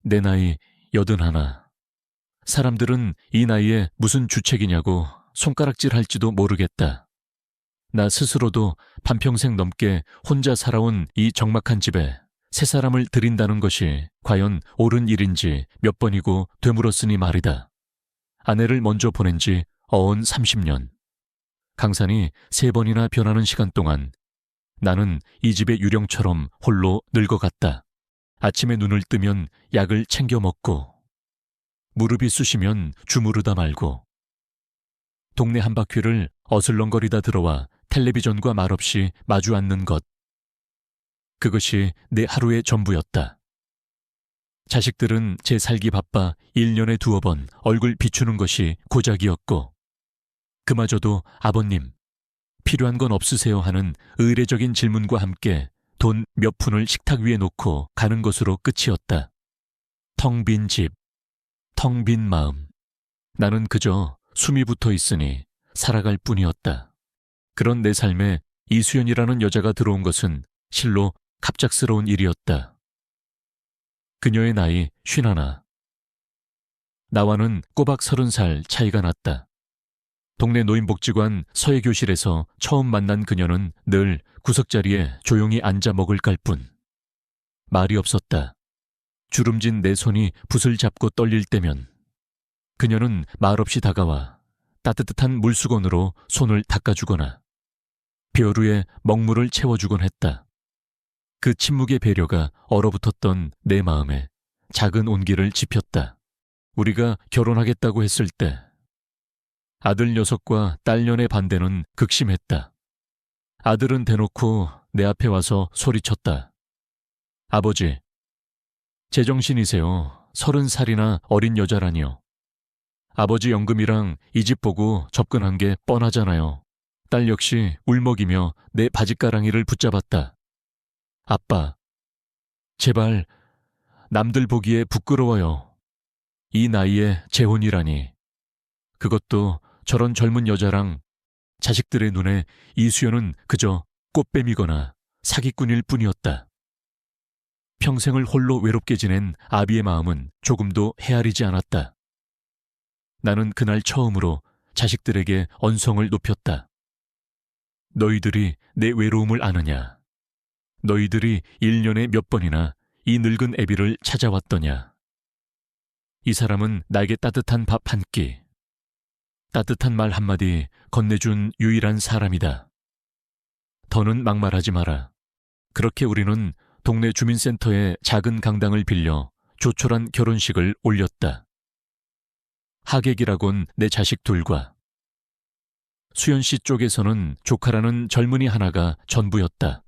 내 나이 81. 사람들은 이 나이에 무슨 주책이냐고 손가락질 할지도 모르겠다. 나 스스로도 반평생 넘게 혼자 살아온 이 적막한 집에 새 사람을 들인다는 것이 과연 옳은 일인지 몇 번이고 되물었으니 말이다. 아내를 먼저 보낸 지 어언 30년. 강산이 3번이나 변하는 시간 동안 나는 이 집의 유령처럼 홀로 늙어갔다. 아침에 눈을 뜨면 약을 챙겨 먹고, 무릎이 쑤시면 주무르다 말고, 동네 한 바퀴를 어슬렁거리다 들어와 텔레비전과 말없이 마주 앉는 것. 그것이 내 하루의 전부였다. 자식들은 제 살기 바빠 1년에 2번 얼굴 비추는 것이 고작이었고, 그마저도 아버님, 필요한 건 없으세요 하는 의례적인 질문과 함께 돈 몇 푼을 식탁 위에 놓고 가는 것으로 끝이었다. 텅 빈 집, 텅 빈 마음. 나는 그저 숨이 붙어 있으니 살아갈 뿐이었다. 그런 내 삶에 이수연이라는 여자가 들어온 것은 실로 갑작스러운 일이었다. 그녀의 나이 51. 나와는 꼬박 30살 차이가 났다. 동네 노인복지관 서예교실에서 처음 만난 그녀는 늘 구석자리에 조용히 앉아 먹을 깔 뿐. 말이 없었다. 주름진 내 손이 붓을 잡고 떨릴 때면 그녀는 말없이 다가와 따뜻한 물수건으로 손을 닦아주거나 벼루에 먹물을 채워주곤 했다. 그 침묵의 배려가 얼어붙었던 내 마음에 작은 온기를 지폈다. 우리가 결혼하겠다고 했을 때 아들 녀석과 딸 년의 반대는 극심했다. 아들은 대놓고 내 앞에 와서 소리쳤다. 아버지, 제정신이세요. 30살이나 어린 여자라니요. 아버지 연금이랑 이 집 보고 접근한 게 뻔하잖아요. 딸 역시 울먹이며 내 바짓가랑이를 붙잡았다. 아빠, 제발 남들 보기에 부끄러워요. 이 나이에 재혼이라니. 그것도 저런 젊은 여자랑. 자식들의 눈에 이수연은 그저 꽃뱀이거나 사기꾼일 뿐이었다. 평생을 홀로 외롭게 지낸 아비의 마음은 조금도 헤아리지 않았다. 나는 그날 처음으로 자식들에게 언성을 높였다. 너희들이 내 외로움을 아느냐? 너희들이 1년에 몇 번이나 이 늙은 애비를 찾아왔더냐? 이 사람은 나에게 따뜻한 밥 한 끼, 따뜻한 말 한마디 건네준 유일한 사람이다. 더는 막말하지 마라. 그렇게 우리는 동네 주민센터의 작은 강당을 빌려 조촐한 결혼식을 올렸다. 하객이라곤 내 자식 둘과 수연 씨 쪽에서는 조카라는 젊은이 하나가 전부였다.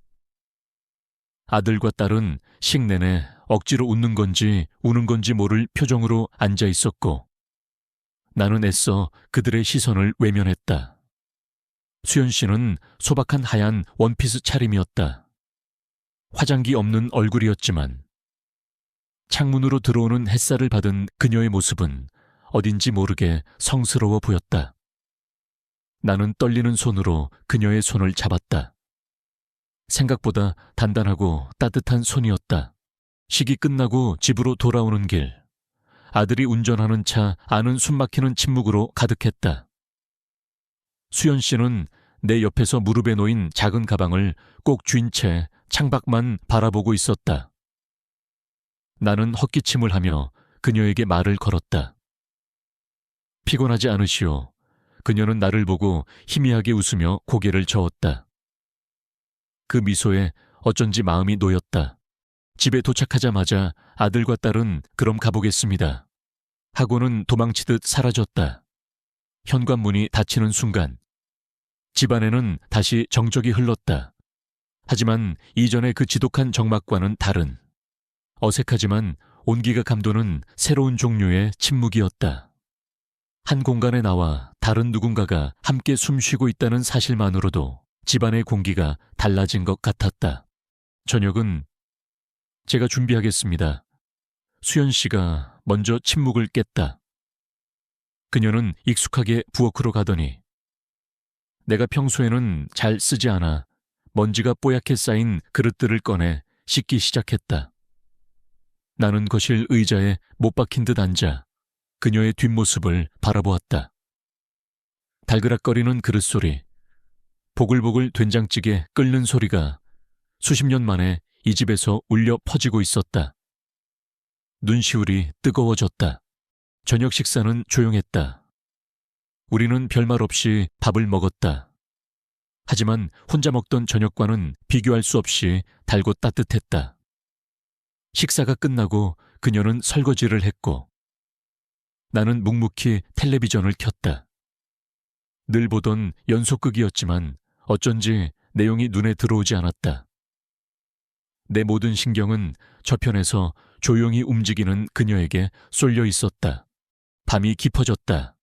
아들과 딸은 식내내 억지로 웃는 건지 우는 건지 모를 표정으로 앉아 있었고, 나는 애써 그들의 시선을 외면했다. 수연 씨는 소박한 하얀 원피스 차림이었다. 화장기 없는 얼굴이었지만 창문으로 들어오는 햇살을 받은 그녀의 모습은 어딘지 모르게 성스러워 보였다. 나는 떨리는 손으로 그녀의 손을 잡았다. 생각보다 단단하고 따뜻한 손이었다. 식이 끝나고 집으로 돌아오는 길, 아들이 운전하는 차 안은 숨막히는 침묵으로 가득했다. 수연 씨는 내 옆에서 무릎에 놓인 작은 가방을 꼭 쥔 채 창밖만 바라보고 있었다. 나는 헛기침을 하며 그녀에게 말을 걸었다. 피곤하지 않으시오. 그녀는 나를 보고 희미하게 웃으며 고개를 저었다. 그 미소에 어쩐지 마음이 놓였다. 집에 도착하자마자 아들과 딸은 그럼 가보겠습니다 하고는 도망치듯 사라졌다. 현관문이 닫히는 순간 집안에는 다시 정적이 흘렀다. 하지만 이전의 그 지독한 적막과는 다른, 어색하지만 온기가 감도는 새로운 종류의 침묵이었다. 한 공간에 나와 다른 누군가가 함께 숨쉬고 있다는 사실만으로도 집안의 공기가 달라진 것 같았다. 저녁은 제가 준비하겠습니다. 수연 씨가 먼저 침묵을 깼다. 그녀는 익숙하게 부엌으로 가더니 내가 평소에는 잘 쓰지 않아 먼지가 뽀얗게 쌓인 그릇들을 꺼내 씻기 시작했다. 나는 거실 의자에 못 박힌 듯 앉아 그녀의 뒷모습을 바라보았다. 달그락거리는 그릇소리, 보글보글 된장찌개 끓는 소리가 수십 년 만에 이 집에서 울려 퍼지고 있었다. 눈시울이 뜨거워졌다. 저녁 식사는 조용했다. 우리는 별말 없이 밥을 먹었다. 하지만 혼자 먹던 저녁과는 비교할 수 없이 달고 따뜻했다. 식사가 끝나고 그녀는 설거지를 했고 나는 묵묵히 텔레비전을 켰다. 늘 보던 연속극이었지만 어쩐지 내용이 눈에 들어오지 않았다. 내 모든 신경은 저편에서 조용히 움직이는 그녀에게 쏠려 있었다. 밤이 깊어졌다.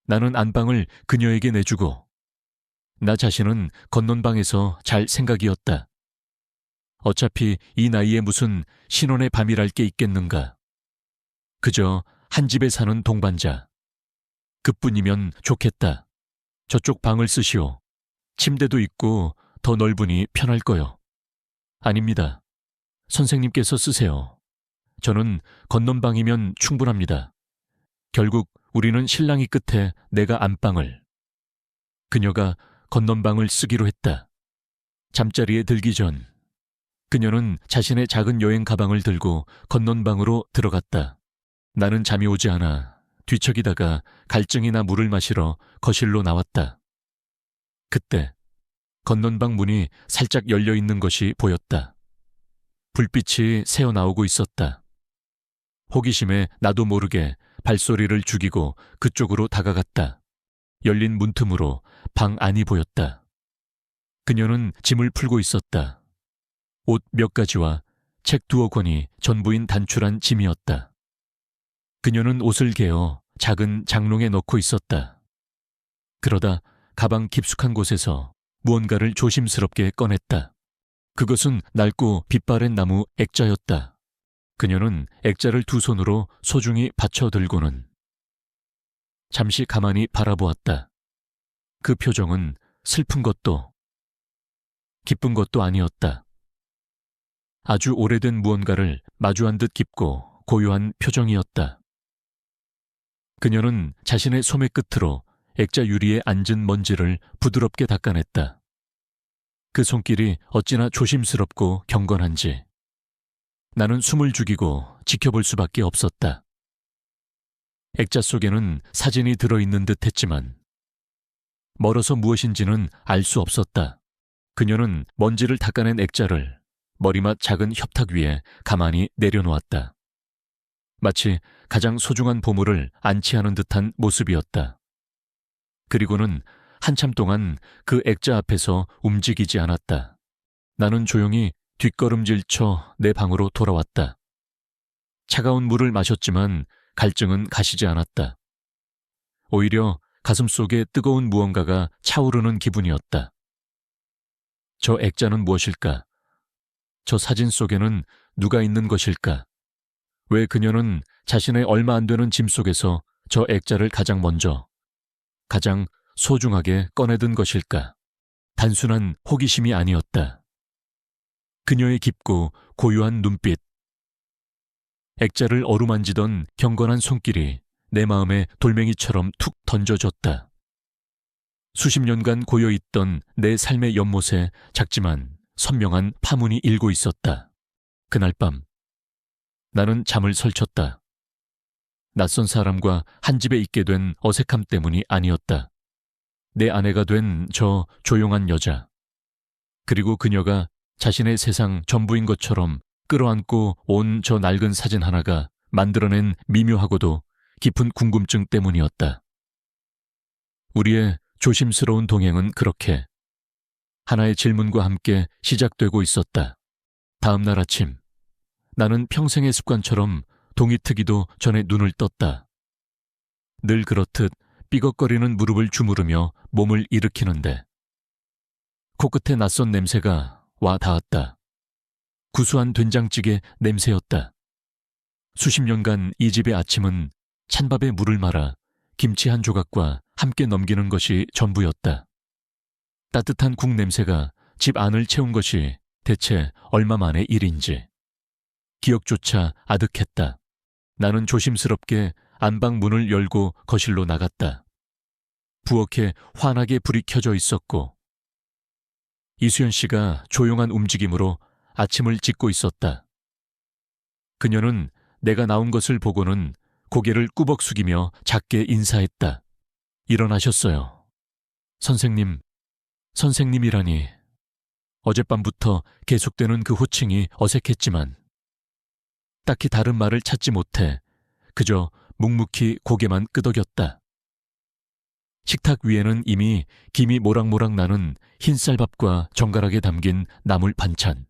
나는 안방을 그녀에게 내주고 나 자신은 건넌방에서 잘 생각이었다. 어차피 이 나이에 무슨 신혼의 밤이랄 게 있겠는가. 그저 한 집에 사는 동반자. 그뿐이면 좋겠다. 저쪽 방을 쓰시오. 침대도 있고 더 넓으니 편할 거요. 아닙니다. 선생님께서 쓰세요. 저는 건넌방이면 충분합니다. 결국 우리는 실랑이 끝에 내가 안방을, 그녀가 건넌방을 쓰기로 했다. 잠자리에 들기 전 그녀는 자신의 작은 여행 가방을 들고 건넌방으로 들어갔다. 나는 잠이 오지 않아 뒤척이다가 갈증이나 물을 마시러 거실로 나왔다. 그때 건넌방 문이 살짝 열려 있는 것이 보였다. 불빛이 새어나오고 있었다. 호기심에 나도 모르게 발소리를 죽이고 그쪽으로 다가갔다. 열린 문틈으로 방 안이 보였다. 그녀는 짐을 풀고 있었다. 옷 몇 가지와 책 두어 권이 전부인 단출한 짐이었다. 그녀는 옷을 개어 작은 장롱에 넣고 있었다. 그러다 가방 깊숙한 곳에서 무언가를 조심스럽게 꺼냈다. 그것은 낡고 빛바랜 나무 액자였다. 그녀는 액자를 두 손으로 소중히 받쳐 들고는 잠시 가만히 바라보았다. 그 표정은 슬픈 것도 기쁜 것도 아니었다. 아주 오래된 무언가를 마주한 듯 깊고 고요한 표정이었다. 그녀는 자신의 소매 끝으로 액자 유리에 앉은 먼지를 부드럽게 닦아냈다. 그 손길이 어찌나 조심스럽고 경건한지 나는 숨을 죽이고 지켜볼 수밖에 없었다. 액자 속에는 사진이 들어있는 듯 했지만 멀어서 무엇인지는 알 수 없었다. 그녀는 먼지를 닦아낸 액자를 머리맡 작은 협탁 위에 가만히 내려놓았다. 마치 가장 소중한 보물을 안치하는 듯한 모습이었다. 그리고는 한참 동안 그 액자 앞에서 움직이지 않았다. 나는 조용히 뒷걸음질쳐 내 방으로 돌아왔다. 차가운 물을 마셨지만 갈증은 가시지 않았다. 오히려 가슴속에 뜨거운 무언가가 차오르는 기분이었다. 저 액자는 무엇일까? 저 사진 속에는 누가 있는 것일까? 왜 그녀는 자신의 얼마 안 되는 짐 속에서 저 액자를 가장 먼저, 가장 소중하게 꺼내든 것일까? 단순한 호기심이 아니었다. 그녀의 깊고 고요한 눈빛, 액자를 어루만지던 경건한 손길이 내 마음에 돌멩이처럼 툭 던져졌다. 수십 년간 고여있던 내 삶의 연못에 작지만 선명한 파문이 일고 있었다. 그날 밤 나는 잠을 설쳤다. 낯선 사람과 한 집에 있게 된 어색함 때문이 아니었다. 내 아내가 된 저 조용한 여자, 그리고 그녀가 자신의 세상 전부인 것처럼 끌어안고 온 저 낡은 사진 하나가 만들어낸 미묘하고도 깊은 궁금증 때문이었다. 우리의 조심스러운 동행은 그렇게 하나의 질문과 함께 시작되고 있었다. 다음 날 아침, 나는 평생의 습관처럼 동이트기도 전에 눈을 떴다. 늘 그렇듯 삐걱거리는 무릎을 주무르며 몸을 일으키는데 코끝에 낯선 냄새가 와 닿았다. 구수한 된장찌개 냄새였다. 수십 년간 이 집의 아침은 찬밥에 물을 말아 김치 한 조각과 함께 넘기는 것이 전부였다. 따뜻한 국 냄새가 집 안을 채운 것이 대체 얼마 만의 일인지. 기억조차 아득했다. 나는 조심스럽게 안방 문을 열고 거실로 나갔다. 부엌에 환하게 불이 켜져 있었고 이수연 씨가 조용한 움직임으로 아침을 짓고 있었다. 그녀는 내가 나온 것을 보고는 고개를 꾸벅 숙이며 작게 인사했다. 일어나셨어요. 선생님, 선생님이라니. 어젯밤부터 계속되는 그 호칭이 어색했지만 딱히 다른 말을 찾지 못해 그저 묵묵히 고개만 끄덕였다. 식탁 위에는 이미 김이 모락모락 나는 흰쌀밥과 정갈하게 담긴 나물 반찬,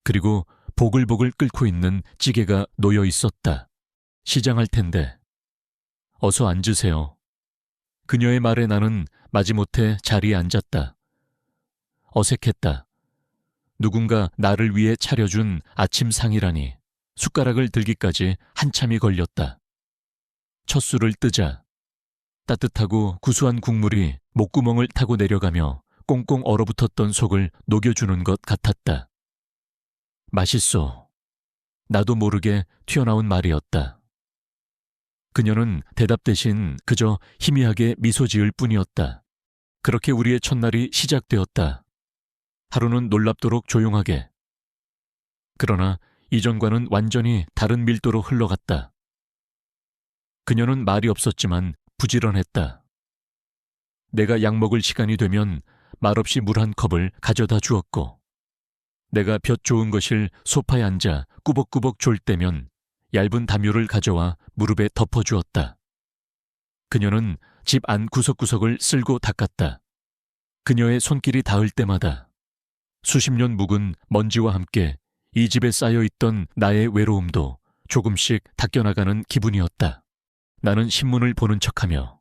그리고 보글보글 끓고 있는 찌개가 놓여 있었다. 시장할 텐데. 어서 앉으세요. 그녀의 말에 나는 마지못해 자리에 앉았다. 어색했다. 누군가 나를 위해 차려준 아침상이라니 숟가락을 들기까지 한참이 걸렸다. 첫 술을 뜨자 따뜻하고 구수한 국물이 목구멍을 타고 내려가며 꽁꽁 얼어붙었던 속을 녹여주는 것 같았다. 맛있어. 나도 모르게 튀어나온 말이었다. 그녀는 대답 대신 그저 희미하게 미소 지을 뿐이었다. 그렇게 우리의 첫날이 시작되었다. 하루는 놀랍도록 조용하게. 그러나 이전과는 완전히 다른 밀도로 흘러갔다. 그녀는 말이 없었지만 부지런했다. 내가 약 먹을 시간이 되면 말없이 물 한 컵을 가져다 주었고, 내가 볕 좋은 거실 소파에 앉아 꾸벅꾸벅 졸 때면 얇은 담요를 가져와 무릎에 덮어주었다. 그녀는 집 안 구석구석을 쓸고 닦았다. 그녀의 손길이 닿을 때마다 수십 년 묵은 먼지와 함께 이 집에 쌓여있던 나의 외로움도 조금씩 닦여나가는 기분이었다. 나는 신문을 보는 척하며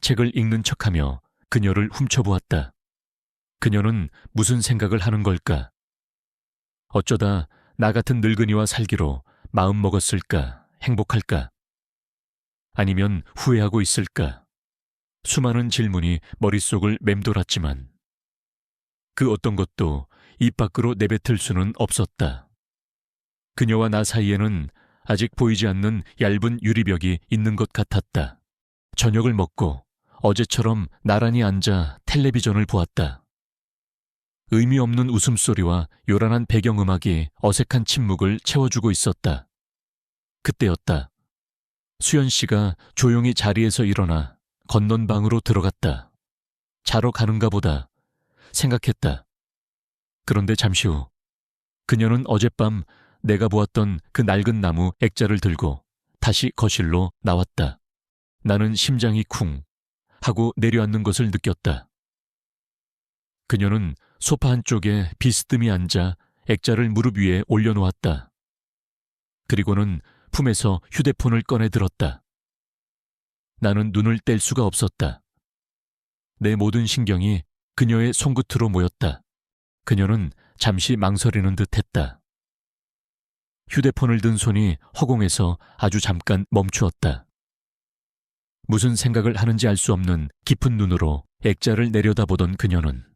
책을 읽는 척하며 그녀를 훔쳐보았다. 그녀는 무슨 생각을 하는 걸까? 어쩌다 나 같은 늙은이와 살기로 마음먹었을까? 행복할까? 아니면 후회하고 있을까? 수많은 질문이 머릿속을 맴돌았지만 그 어떤 것도 입 밖으로 내뱉을 수는 없었다. 그녀와 나 사이에는 아직 보이지 않는 얇은 유리벽이 있는 것 같았다. 저녁을 먹고 어제처럼 나란히 앉아 텔레비전을 보았다. 의미 없는 웃음소리와 요란한 배경음악이 어색한 침묵을 채워주고 있었다. 그때였다. 수연 씨가 조용히 자리에서 일어나 건넌 방으로 들어갔다. 자러 가는가 보다 생각했다. 그런데 잠시 후 그녀는 어젯밤 내가 보았던 그 낡은 나무 액자를 들고 다시 거실로 나왔다. 나는 심장이 쿵 하고 내려앉는 것을 느꼈다. 그녀는 소파 한쪽에 비스듬히 앉아 액자를 무릎 위에 올려놓았다. 그리고는 품에서 휴대폰을 꺼내 들었다. 나는 눈을 뗄 수가 없었다. 내 모든 신경이 그녀의 손끝으로 모였다. 그녀는 잠시 망설이는 듯 했다. 휴대폰을 든 손이 허공에서 아주 잠깐 멈추었다. 무슨 생각을 하는지 알 수 없는 깊은 눈으로 액자를 내려다보던 그녀는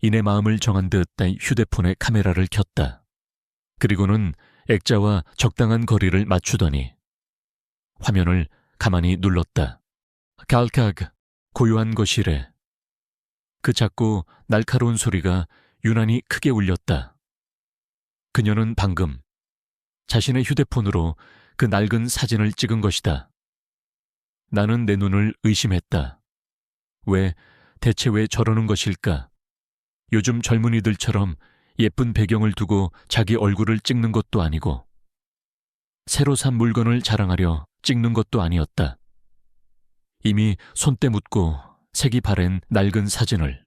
이내 마음을 정한 듯 휴대폰의 카메라를 켰다. 그리고는 액자와 적당한 거리를 맞추더니 화면을 가만히 눌렀다. 갈카그, 고요한 거실에 그 작고 날카로운 소리가 유난히 크게 울렸다. 그녀는 방금 자신의 휴대폰으로 그 낡은 사진을 찍은 것이다. 나는 내 눈을 의심했다. 대체 왜 저러는 것일까? 요즘 젊은이들처럼 예쁜 배경을 두고 자기 얼굴을 찍는 것도 아니고 새로 산 물건을 자랑하려 찍는 것도 아니었다. 이미 손때 묻고 색이 바랜 낡은 사진을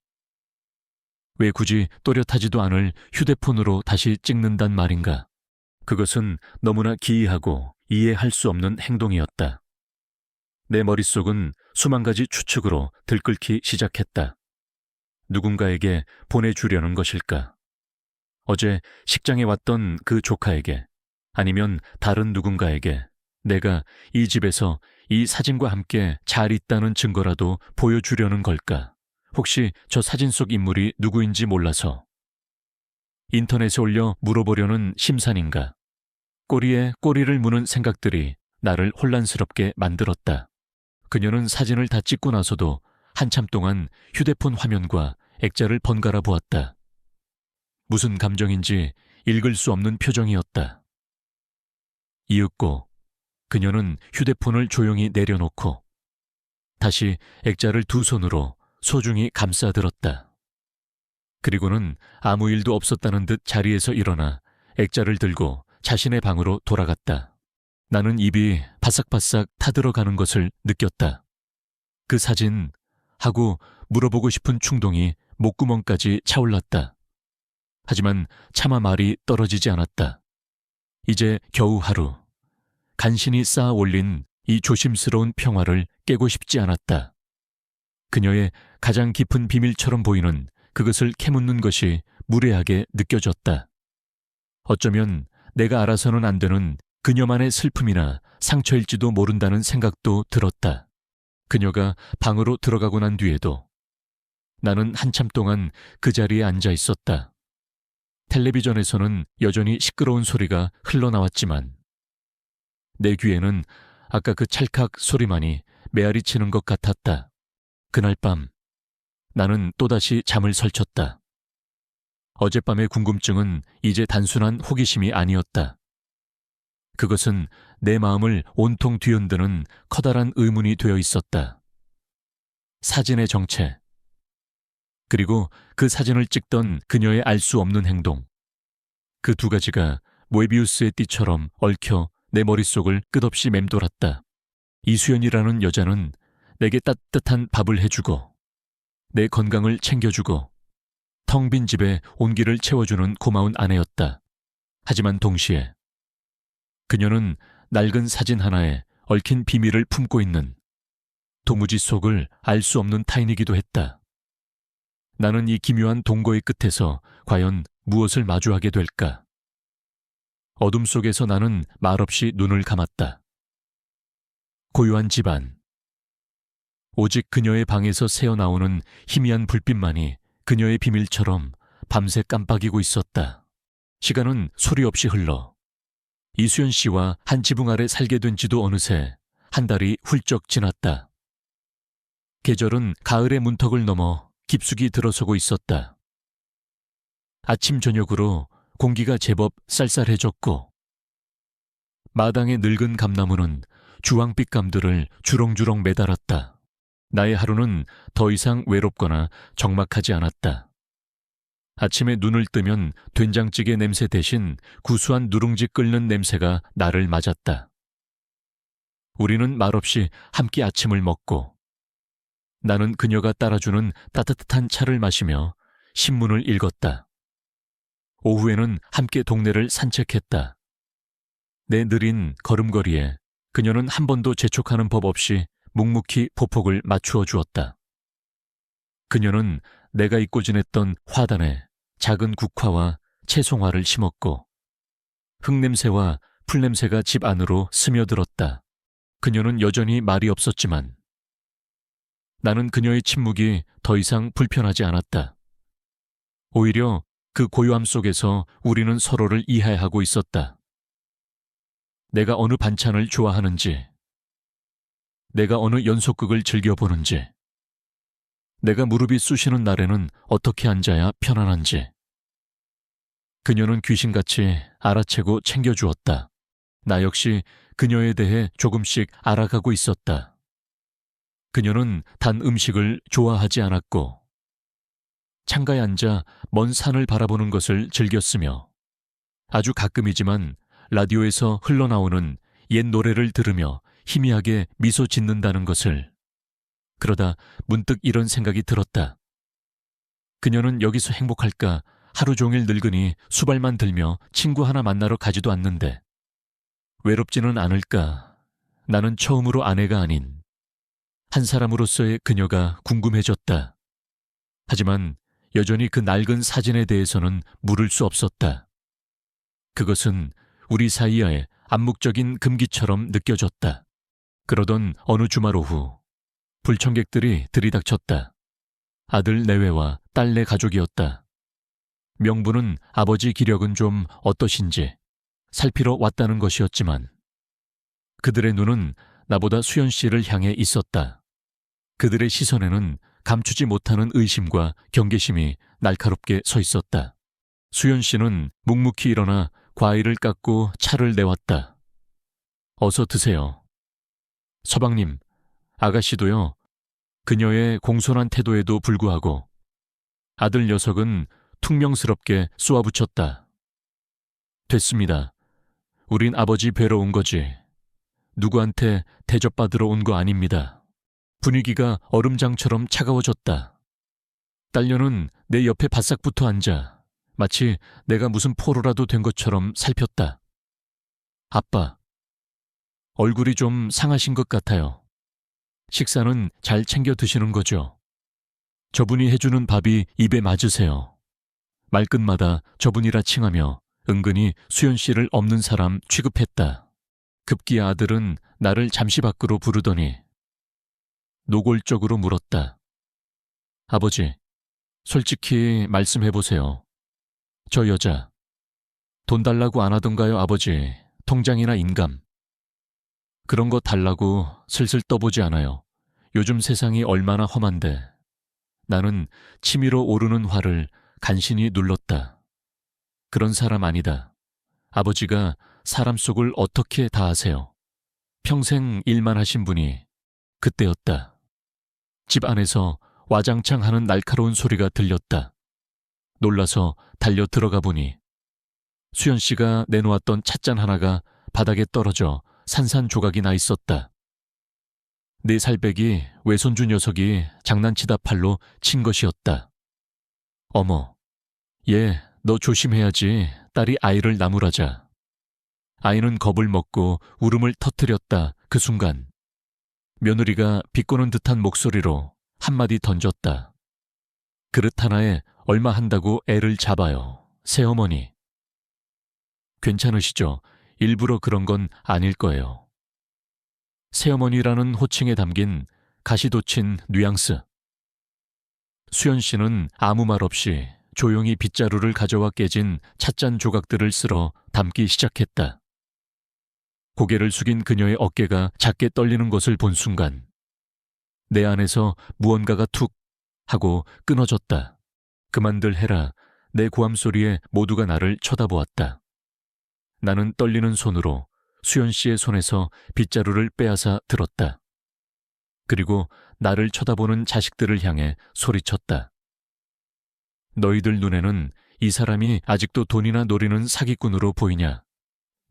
왜 굳이 또렷하지도 않을 휴대폰으로 다시 찍는단 말인가? 그것은 너무나 기이하고 이해할 수 없는 행동이었다. 내 머릿속은 수만 가지 추측으로 들끓기 시작했다. 누군가에게 보내주려는 것일까? 어제 식장에 왔던 그 조카에게, 아니면 다른 누군가에게 내가 이 집에서 이 사진과 함께 잘 있다는 증거라도 보여주려는 걸까? 혹시 저 사진 속 인물이 누구인지 몰라서. 인터넷에 올려 물어보려는 심산인가. 꼬리에 꼬리를 무는 생각들이 나를 혼란스럽게 만들었다. 그녀는 사진을 다 찍고 나서도 한참 동안 휴대폰 화면과 액자를 번갈아 보았다. 무슨 감정인지 읽을 수 없는 표정이었다. 이윽고 그녀는 휴대폰을 조용히 내려놓고 다시 액자를 두 손으로 소중히 감싸들었다. 그리고는 아무 일도 없었다는 듯 자리에서 일어나 액자를 들고 자신의 방으로 돌아갔다. 나는 입이 바싹바싹 타들어가는 것을 느꼈다. 그 사진 하고 물어보고 싶은 충동이 목구멍까지 차올랐다. 하지만 차마 말이 떨어지지 않았다. 이제 겨우 하루, 간신히 쌓아 올린 이 조심스러운 평화를 깨고 싶지 않았다. 그녀의 가장 깊은 비밀처럼 보이는 그것을 캐묻는 것이 무례하게 느껴졌다. 어쩌면 내가 알아서는 안 되는 그녀만의 슬픔이나 상처일지도 모른다는 생각도 들었다. 그녀가 방으로 들어가고 난 뒤에도 나는 한참 동안 그 자리에 앉아 있었다. 텔레비전에서는 여전히 시끄러운 소리가 흘러나왔지만 내 귀에는 아까 그 찰칵 소리만이 메아리 치는 것 같았다. 그날 밤 나는 또다시 잠을 설쳤다. 어젯밤의 궁금증은 이제 단순한 호기심이 아니었다. 그것은 내 마음을 온통 뒤흔드는 커다란 의문이 되어 있었다. 사진의 정체, 그리고 그 사진을 찍던 그녀의 알 수 없는 행동. 그 두 가지가 모에비우스의 띠처럼 얽혀 내 머릿속을 끝없이 맴돌았다. 이수연이라는 여자는 내게 따뜻한 밥을 해주고 내 건강을 챙겨주고 텅 빈 집에 온기를 채워주는 고마운 아내였다. 하지만 동시에 그녀는 낡은 사진 하나에 얽힌 비밀을 품고 있는 도무지 속을 알 수 없는 타인이기도 했다. 나는 이 기묘한 동거의 끝에서 과연 무엇을 마주하게 될까? 어둠 속에서 나는 말없이 눈을 감았다. 고요한 집안. 오직 그녀의 방에서 새어나오는 희미한 불빛만이 그녀의 비밀처럼 밤새 깜빡이고 있었다. 시간은 소리 없이 흘러 이수연 씨와 한 지붕 아래 살게 된 지도 어느새 한 달이 훌쩍 지났다. 계절은 가을의 문턱을 넘어 깊숙이 들어서고 있었다. 아침 저녁으로 공기가 제법 쌀쌀해졌고 마당의 늙은 감나무는 주황빛 감들을 주렁주렁 매달았다. 나의 하루는 더 이상 외롭거나 적막하지 않았다. 아침에 눈을 뜨면 된장찌개 냄새 대신 구수한 누룽지 끓는 냄새가 나를 맞았다. 우리는 말없이 함께 아침을 먹고 나는 그녀가 따라주는 따뜻한 차를 마시며 신문을 읽었다. 오후에는 함께 동네를 산책했다. 내 느린 걸음걸이에 그녀는 한 번도 재촉하는 법 없이 묵묵히 보폭을 맞추어 주었다. 그녀는 내가 잊고 지냈던 화단에 작은 국화와 채송화를 심었고 흙냄새와 풀냄새가 집 안으로 스며들었다. 그녀는 여전히 말이 없었지만 나는 그녀의 침묵이 더 이상 불편하지 않았다. 오히려 그 고요함 속에서 우리는 서로를 이해하고 있었다. 내가 어느 반찬을 좋아하는지, 내가 어느 연속극을 즐겨보는지, 내가 무릎이 쑤시는 날에는 어떻게 앉아야 편안한지. 그녀는 귀신같이 알아채고 챙겨주었다. 나 역시 그녀에 대해 조금씩 알아가고 있었다. 그녀는 단 음식을 좋아하지 않았고 창가에 앉아 먼 산을 바라보는 것을 즐겼으며 아주 가끔이지만 라디오에서 흘러나오는 옛 노래를 들으며 희미하게 미소 짓는다는 것을. 그러다 문득 이런 생각이 들었다. 그녀는 여기서 행복할까? 하루 종일 늙으니 수발만 들며 친구 하나 만나러 가지도 않는데 외롭지는 않을까? 나는 처음으로 아내가 아닌 한 사람으로서의 그녀가 궁금해졌다. 하지만 여전히 그 낡은 사진에 대해서는 물을 수 없었다. 그것은 우리 사이의 암묵적인 금기처럼 느껴졌다. 그러던 어느 주말 오후 불청객들이 들이닥쳤다. 아들 내외와 딸 내 가족이었다. 명부는 아버지 기력은 좀 어떠신지 살피러 왔다는 것이었지만 그들의 눈은 나보다 수연 씨를 향해 있었다. 그들의 시선에는 감추지 못하는 의심과 경계심이 날카롭게 서 있었다. 수연 씨는 묵묵히 일어나 과일을 깎고 차를 내왔다. 어서 드세요. 서방님, 아가씨도요. 그녀의 공손한 태도에도 불구하고 아들 녀석은 퉁명스럽게 쏘아붙였다. 됐습니다. 우린 아버지 뵈러 온 거지. 누구한테 대접받으러 온 거 아닙니다. 분위기가 얼음장처럼 차가워졌다. 딸녀는 내 옆에 바싹 붙어 앉아 마치 내가 무슨 포로라도 된 것처럼 살폈다. 아빠, 얼굴이 좀 상하신 것 같아요. 식사는 잘 챙겨 드시는 거죠? 저분이 해주는 밥이 입에 맞으세요. 말끝마다 저분이라 칭하며 은근히 수연 씨를 없는 사람 취급했다. 급기야 아들은 나를 잠시 밖으로 부르더니 노골적으로 물었다. 아버지, 솔직히 말씀해보세요. 저 여자, 돈 달라고 안 하던가요, 아버지? 통장이나 인감. 그런 거 달라고 슬슬 떠보지 않아요. 요즘 세상이 얼마나 험한데. 나는 치밀어 오르는 화를 간신히 눌렀다. 그런 사람 아니다. 아버지가 사람 속을 어떻게 다 아세요? 평생 일만 하신 분이 그때였다. 집 안에서 와장창 하는 날카로운 소리가 들렸다. 놀라서 달려 들어가 보니 수연 씨가 내놓았던 찻잔 하나가 바닥에 떨어져 산산조각이 나 있었다. 내 살백이 외손주 녀석이 장난치다 팔로 친 것이었다. 어머, 얘 너 조심해야지. 딸이 아이를 나무라자. 아이는 겁을 먹고 울음을 터뜨렸다. 그 순간 며느리가 비꼬는 듯한 목소리로 한마디 던졌다. 그릇 하나에 얼마 한다고 애를 잡아요. 새어머니. 괜찮으시죠? 일부러 그런 건 아닐 거예요. 새어머니라는 호칭에 담긴 가시돋친 뉘앙스. 수연 씨는 아무 말 없이 조용히 빗자루를 가져와 깨진 찻잔 조각들을 쓸어 담기 시작했다. 고개를 숙인 그녀의 어깨가 작게 떨리는 것을 본 순간 내 안에서 무언가가 툭 하고 끊어졌다. 그만들 해라. 내 고함 소리에 모두가 나를 쳐다보았다. 나는 떨리는 손으로 수연 씨의 손에서 빗자루를 빼앗아 들었다. 그리고 나를 쳐다보는 자식들을 향해 소리쳤다. 너희들 눈에는 이 사람이 아직도 돈이나 노리는 사기꾼으로 보이냐?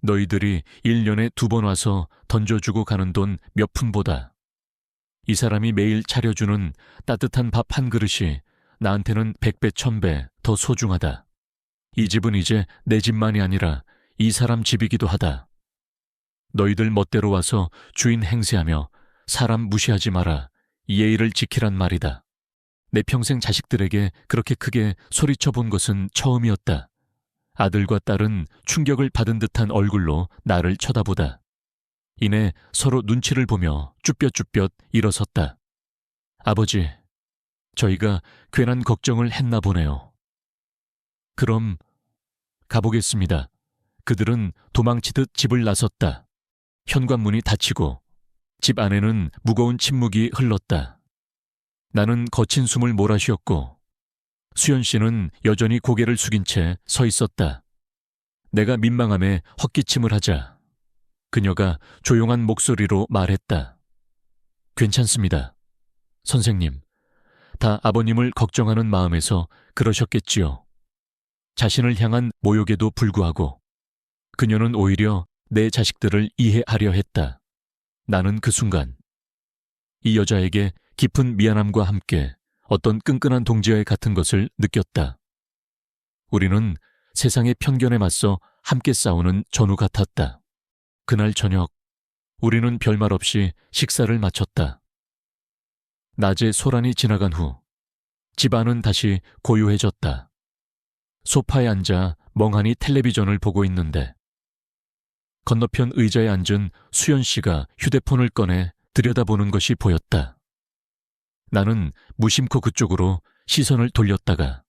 너희들이 1년에 2번 와서 던져주고 가는 돈 몇 푼보다 이 사람이 매일 차려주는 따뜻한 밥 한 그릇이 나한테는 100배, 1000배 더 소중하다. 이 집은 이제 내 집만이 아니라 이 사람 집이기도 하다. 너희들 멋대로 와서 주인 행세하며 사람 무시하지 마라. 예의를 지키란 말이다. 내 평생 자식들에게 그렇게 크게 소리쳐 본 것은 처음이었다. 아들과 딸은 충격을 받은 듯한 얼굴로 나를 쳐다보다. 이내 서로 눈치를 보며 쭈뼛쭈뼛 일어섰다. 아버지, 저희가 괜한 걱정을 했나 보네요. 그럼 가보겠습니다. 그들은 도망치듯 집을 나섰다. 현관문이 닫히고 집 안에는 무거운 침묵이 흘렀다. 나는 거친 숨을 몰아쉬었고 수연 씨는 여전히 고개를 숙인 채 서 있었다. 내가 민망함에 헛기침을 하자 그녀가 조용한 목소리로 말했다. 괜찮습니다. 선생님, 다 아버님을 걱정하는 마음에서 그러셨겠지요. 자신을 향한 모욕에도 불구하고 그녀는 오히려 내 자식들을 이해하려 했다. 나는 그 순간 이 여자에게 깊은 미안함과 함께 어떤 끈끈한 동지와의 같은 것을 느꼈다. 우리는 세상의 편견에 맞서 함께 싸우는 전우 같았다. 그날 저녁 우리는 별말 없이 식사를 마쳤다. 낮에 소란이 지나간 후 집안은 다시 고요해졌다. 소파에 앉아 멍하니 텔레비전을 보고 있는데 건너편 의자에 앉은 수연 씨가 휴대폰을 꺼내 들여다보는 것이 보였다. 나는 무심코 그쪽으로 시선을 돌렸다가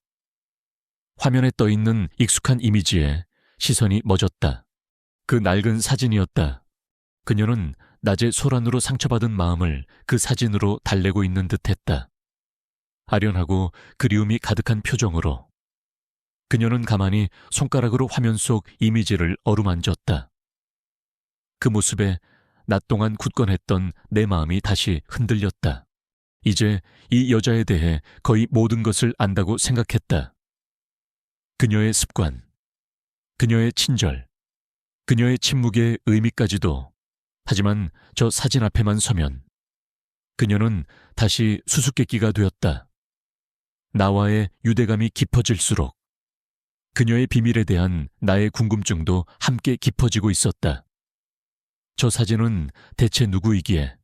화면에 떠있는 익숙한 이미지에 시선이 멎었다. 그 낡은 사진이었다. 그녀는 낮에 소란으로 상처받은 마음을 그 사진으로 달래고 있는 듯했다. 아련하고 그리움이 가득한 표정으로. 그녀는 가만히 손가락으로 화면 속 이미지를 어루만졌다. 그 모습에 낮 동안 굳건했던 내 마음이 다시 흔들렸다. 이제 이 여자에 대해 거의 모든 것을 안다고 생각했다. 그녀의 습관, 그녀의 친절, 그녀의 침묵의 의미까지도. 하지만 저 사진 앞에만 서면 그녀는 다시 수수께끼가 되었다. 나와의 유대감이 깊어질수록 그녀의 비밀에 대한 나의 궁금증도 함께 깊어지고 있었다. 저 사진은 대체 누구이기에?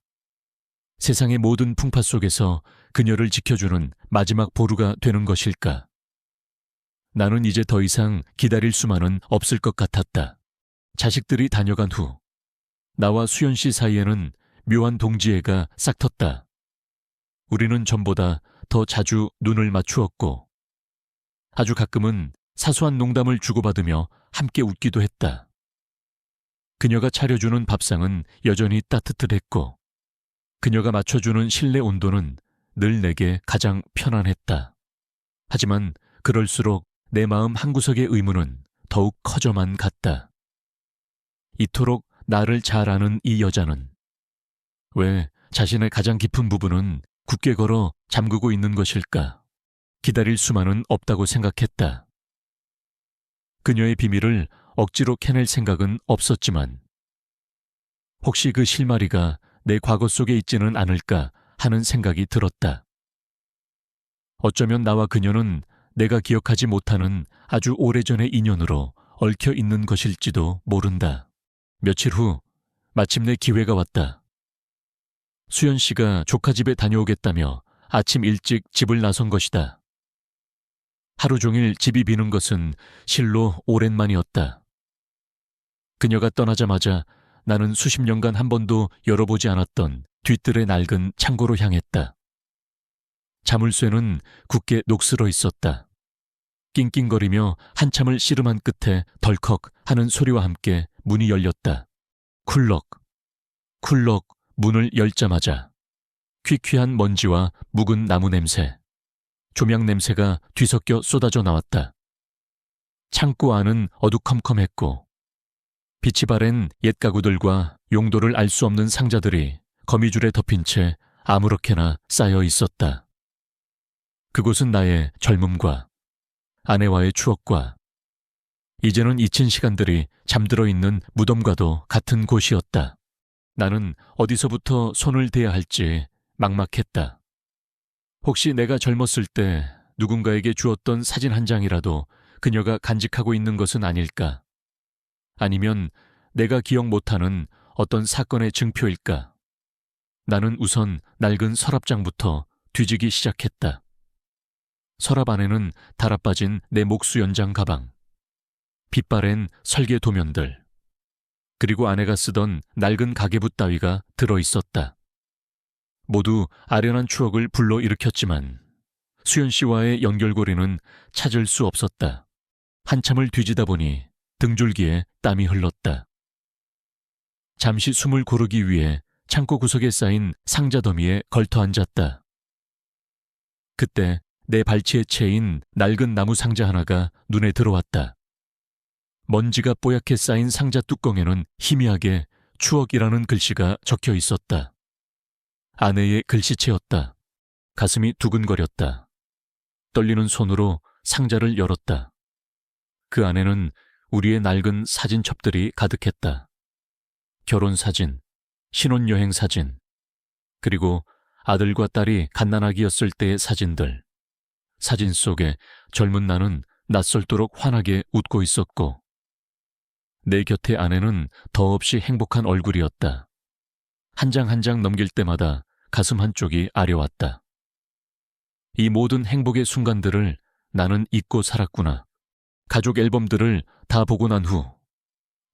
세상의 모든 풍파 속에서 그녀를 지켜주는 마지막 보루가 되는 것일까? 나는 이제 더 이상 기다릴 수만은 없을 것 같았다. 자식들이 다녀간 후 나와 수연 씨 사이에는 묘한 동지애가 싹텄다. 우리는 전보다 더 자주 눈을 맞추었고 아주 가끔은 사소한 농담을 주고받으며 함께 웃기도 했다. 그녀가 차려주는 밥상은 여전히 따뜻했고 그녀가 맞춰주는 실내 온도는 늘 내게 가장 편안했다. 하지만 그럴수록 내 마음 한구석의 의문은 더욱 커져만 갔다. 이토록 나를 잘 아는 이 여자는 왜 자신의 가장 깊은 부분은 굳게 걸어 잠그고 있는 것일까? 기다릴 수만은 없다고 생각했다. 그녀의 비밀을 억지로 캐낼 생각은 없었지만 혹시 그 실마리가 내 과거 속에 있지는 않을까 하는 생각이 들었다. 어쩌면 나와 그녀는 내가 기억하지 못하는 아주 오래전의 인연으로 얽혀 있는 것일지도 모른다. 며칠 후 마침내 기회가 왔다. 수연 씨가 조카 집에 다녀오겠다며 아침 일찍 집을 나선 것이다. 하루 종일 집이 비는 것은 실로 오랜만이었다. 그녀가 떠나자마자 나는 수십 년간 한 번도 열어보지 않았던 뒤뜰의 낡은 창고로 향했다. 자물쇠는 굳게 녹슬어 있었다. 낑낑거리며 한참을 씨름한 끝에 덜컥 하는 소리와 함께 문이 열렸다. 쿨럭, 쿨럭 문을 열자마자 퀴퀴한 먼지와 묵은 나무 냄새, 조명 냄새가 뒤섞여 쏟아져 나왔다. 창고 안은 어두컴컴했고 빛이 바랜 옛 가구들과 용도를 알 수 없는 상자들이 거미줄에 덮인 채 아무렇게나 쌓여 있었다. 그곳은 나의 젊음과 아내와의 추억과 이제는 잊힌 시간들이 잠들어 있는 무덤과도 같은 곳이었다. 나는 어디서부터 손을 대야 할지 막막했다. 혹시 내가 젊었을 때 누군가에게 주었던 사진 한 장이라도 그녀가 간직하고 있는 것은 아닐까? 아니면 내가 기억 못하는 어떤 사건의 증표일까? 나는 우선 낡은 서랍장부터 뒤지기 시작했다. 서랍 안에는 달아빠진 내 목수 연장 가방, 빛바랜 설계 도면들, 그리고 아내가 쓰던 낡은 가계부 따위가 들어있었다. 모두 아련한 추억을 불러일으켰지만 수연 씨와의 연결고리는 찾을 수 없었다. 한참을 뒤지다 보니 등줄기에 땀이 흘렀다. 잠시 숨을 고르기 위해 창고 구석에 쌓인 상자 더미에 걸터 앉았다. 그때 내 발치에 채인 낡은 나무 상자 하나가 눈에 들어왔다. 먼지가 뽀얗게 쌓인 상자 뚜껑에는 희미하게 추억이라는 글씨가 적혀 있었다. 아내의 글씨체였다. 가슴이 두근거렸다. 떨리는 손으로 상자를 열었다. 그 안에는 우리의 낡은 사진첩들이 가득했다. 결혼사진, 신혼여행 사진, 그리고 아들과 딸이 갓난아기였을 때의 사진들. 사진 속에 젊은 나는 낯설도록 환하게 웃고 있었고 내 곁의 아내는 더없이 행복한 얼굴이었다. 한 장 한 장 넘길 때마다 가슴 한쪽이 아려왔다. 이 모든 행복의 순간들을 나는 잊고 살았구나. 가족 앨범들을 다 보고 난 후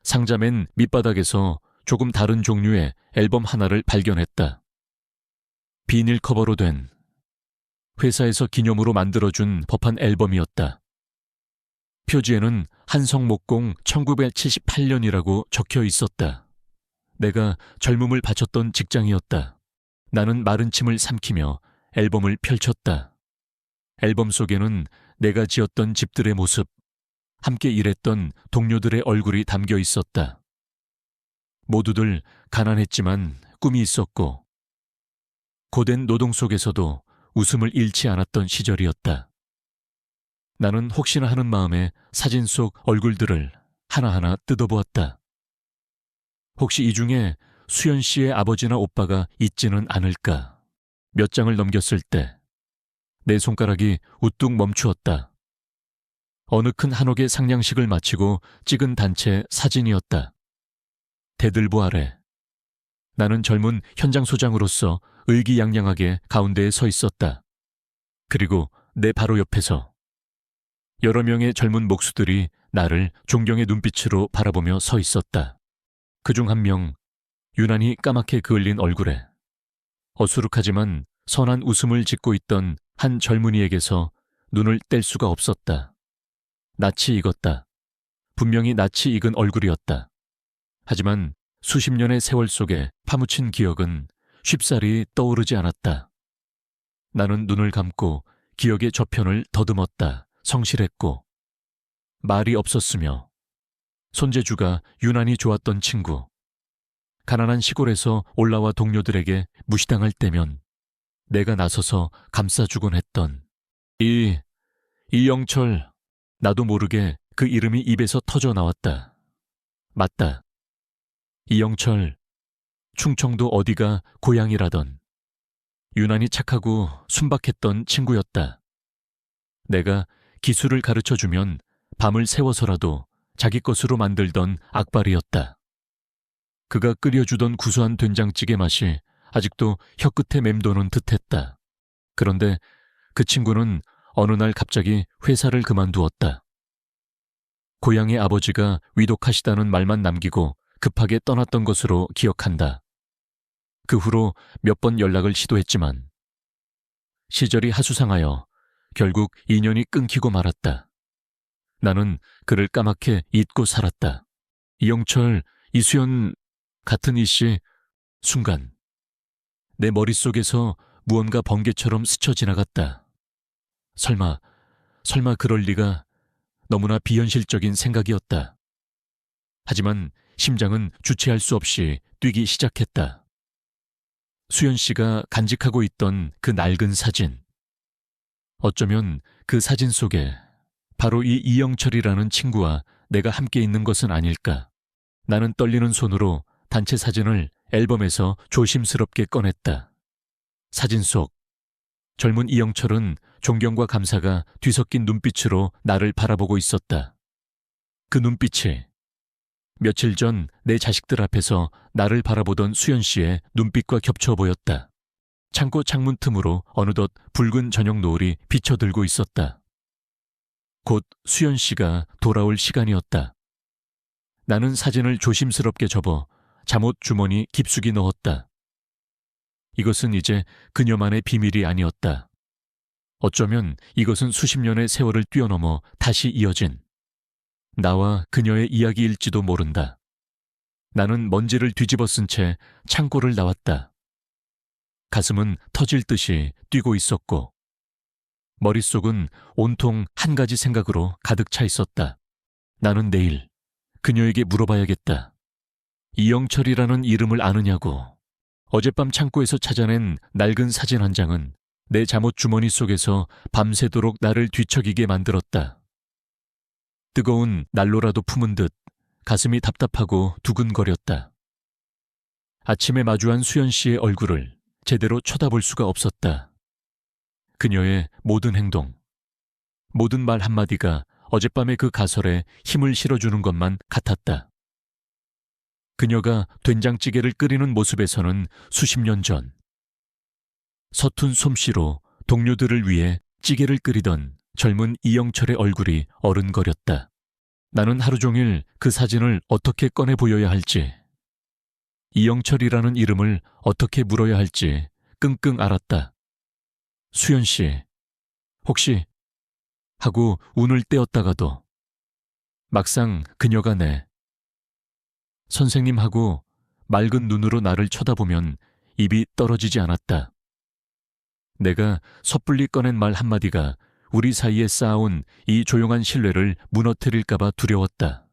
상자 맨 밑바닥에서 조금 다른 종류의 앨범 하나를 발견했다. 비닐 커버로 된 회사에서 기념으로 만들어준 법한 앨범이었다. 표지에는 한성목공 1978년이라고 적혀 있었다. 내가 젊음을 바쳤던 직장이었다. 나는 마른 침을 삼키며 앨범을 펼쳤다. 앨범 속에는 내가 지었던 집들의 모습, 함께 일했던 동료들의 얼굴이 담겨 있었다. 모두들 가난했지만 꿈이 있었고, 고된 노동 속에서도 웃음을 잃지 않았던 시절이었다. 나는 혹시나 하는 마음에 사진 속 얼굴들을 하나하나 뜯어보았다. 혹시 이 중에 수연 씨의 아버지나 오빠가 있지는 않을까? 몇 장을 넘겼을 때 내 손가락이 우뚝 멈추었다. 어느 큰 한옥의 상냥식을 마치고 찍은 단체 사진이었다. 대들보 아래 나는 젊은 현장 소장으로서 의기양양하게 가운데에 서 있었다. 그리고 내 바로 옆에서 여러 명의 젊은 목수들이 나를 존경의 눈빛으로 바라보며 서 있었다. 그중 한 명, 유난히 까맣게 그을린 얼굴에 어수룩하지만 선한 웃음을 짓고 있던 한 젊은이에게서 눈을 뗄 수가 없었다. 낯이 익었다. 분명히 낯이 익은 얼굴이었다. 하지만 수십 년의 세월 속에 파묻힌 기억은 쉽사리 떠오르지 않았다. 나는 눈을 감고 기억의 저편을 더듬었다. 성실했고 말이 없었으며 손재주가 유난히 좋았던 친구. 가난한 시골에서 올라와 동료들에게 무시당할 때면 내가 나서서 감싸주곤 했던 이영철. 나도 모르게 그 이름이 입에서 터져 나왔다. 맞다. 이영철. 충청도 어디가 고향이라던 유난히 착하고 순박했던 친구였다. 내가 기술을 가르쳐주면 밤을 새워서라도 자기 것으로 만들던 악발이었다. 그가 끓여주던 구수한 된장찌개 맛이 아직도 혀끝에 맴도는 듯했다. 그런데 그 친구는 어느 날 갑자기 회사를 그만두었다. 고향의 아버지가 위독하시다는 말만 남기고 급하게 떠났던 것으로 기억한다. 그 후로 몇 번 연락을 시도했지만 시절이 하수상하여 결국 인연이 끊기고 말았다. 나는 그를 까맣게 잊고 살았다. 이영철, 이수연 같은 이씨. 순간 내 머릿속에서 무언가 번개처럼 스쳐 지나갔다. 설마 그럴 리가. 너무나 비현실적인 생각이었다. 하지만 심장은 주체할 수 없이 뛰기 시작했다. 수연 씨가 간직하고 있던 그 낡은 사진. 어쩌면 그 사진 속에 바로 이 이영철이라는 친구와 내가 함께 있는 것은 아닐까. 나는 떨리는 손으로 단체 사진을 앨범에서 조심스럽게 꺼냈다. 사진 속 젊은 이영철은 존경과 감사가 뒤섞인 눈빛으로 나를 바라보고 있었다. 그 눈빛이 며칠 전 내 자식들 앞에서 나를 바라보던 수연 씨의 눈빛과 겹쳐 보였다. 창고 창문 틈으로 어느덧 붉은 저녁 노을이 비쳐들고 있었다. 곧 수연 씨가 돌아올 시간이었다. 나는 사진을 조심스럽게 접어 잠옷 주머니 깊숙이 넣었다. 이것은 이제 그녀만의 비밀이 아니었다. 어쩌면 이것은 수십 년의 세월을 뛰어넘어 다시 이어진 나와 그녀의 이야기일지도 모른다. 나는 먼지를 뒤집어 쓴 채 창고를 나왔다. 가슴은 터질 듯이 뛰고 있었고 머릿속은 온통 한 가지 생각으로 가득 차 있었다. 나는 내일 그녀에게 물어봐야겠다. 이영철이라는 이름을 아느냐고. 어젯밤 창고에서 찾아낸 낡은 사진 한 장은 내 잠옷 주머니 속에서 밤새도록 나를 뒤척이게 만들었다. 뜨거운 난로라도 품은 듯 가슴이 답답하고 두근거렸다. 아침에 마주한 수연 씨의 얼굴을 제대로 쳐다볼 수가 없었다. 그녀의 모든 행동, 모든 말 한마디가 어젯밤의 그 가설에 힘을 실어주는 것만 같았다. 그녀가 된장찌개를 끓이는 모습에서는 수십 년 전 서툰 솜씨로 동료들을 위해 찌개를 끓이던 젊은 이영철의 얼굴이 어른거렸다. 나는 하루 종일 그 사진을 어떻게 꺼내 보여야 할지, 이영철이라는 이름을 어떻게 물어야 할지 끙끙 앓았다. 수연 씨, 혹시 하고 운을 떼었다가도 막상 그녀가 선생님하고 맑은 눈으로 나를 쳐다보면 입이 떨어지지 않았다. 내가 섣불리 꺼낸 말 한마디가 우리 사이에 쌓아온 이 조용한 신뢰를 무너뜨릴까봐 두려웠다.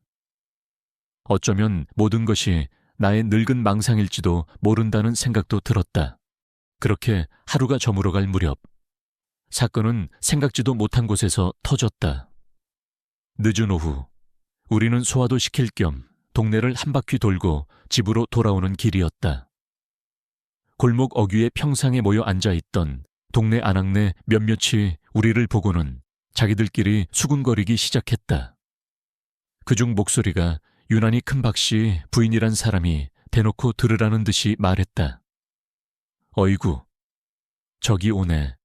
어쩌면 모든 것이 나의 늙은 망상일지도 모른다는 생각도 들었다. 그렇게 하루가 저물어갈 무렵 사건은 생각지도 못한 곳에서 터졌다. 늦은 오후 우리는 소화도 시킬 겸 동네를 한 바퀴 돌고 집으로 돌아오는 길이었다. 골목 어귀에 평상에 모여 앉아있던 동네 아낙네 몇몇이 우리를 보고는 자기들끼리 수군거리기 시작했다. 그중 목소리가 유난히 큰 박씨 부인이란 사람이 대놓고 들으라는 듯이 말했다. 어이구, 저기 오네.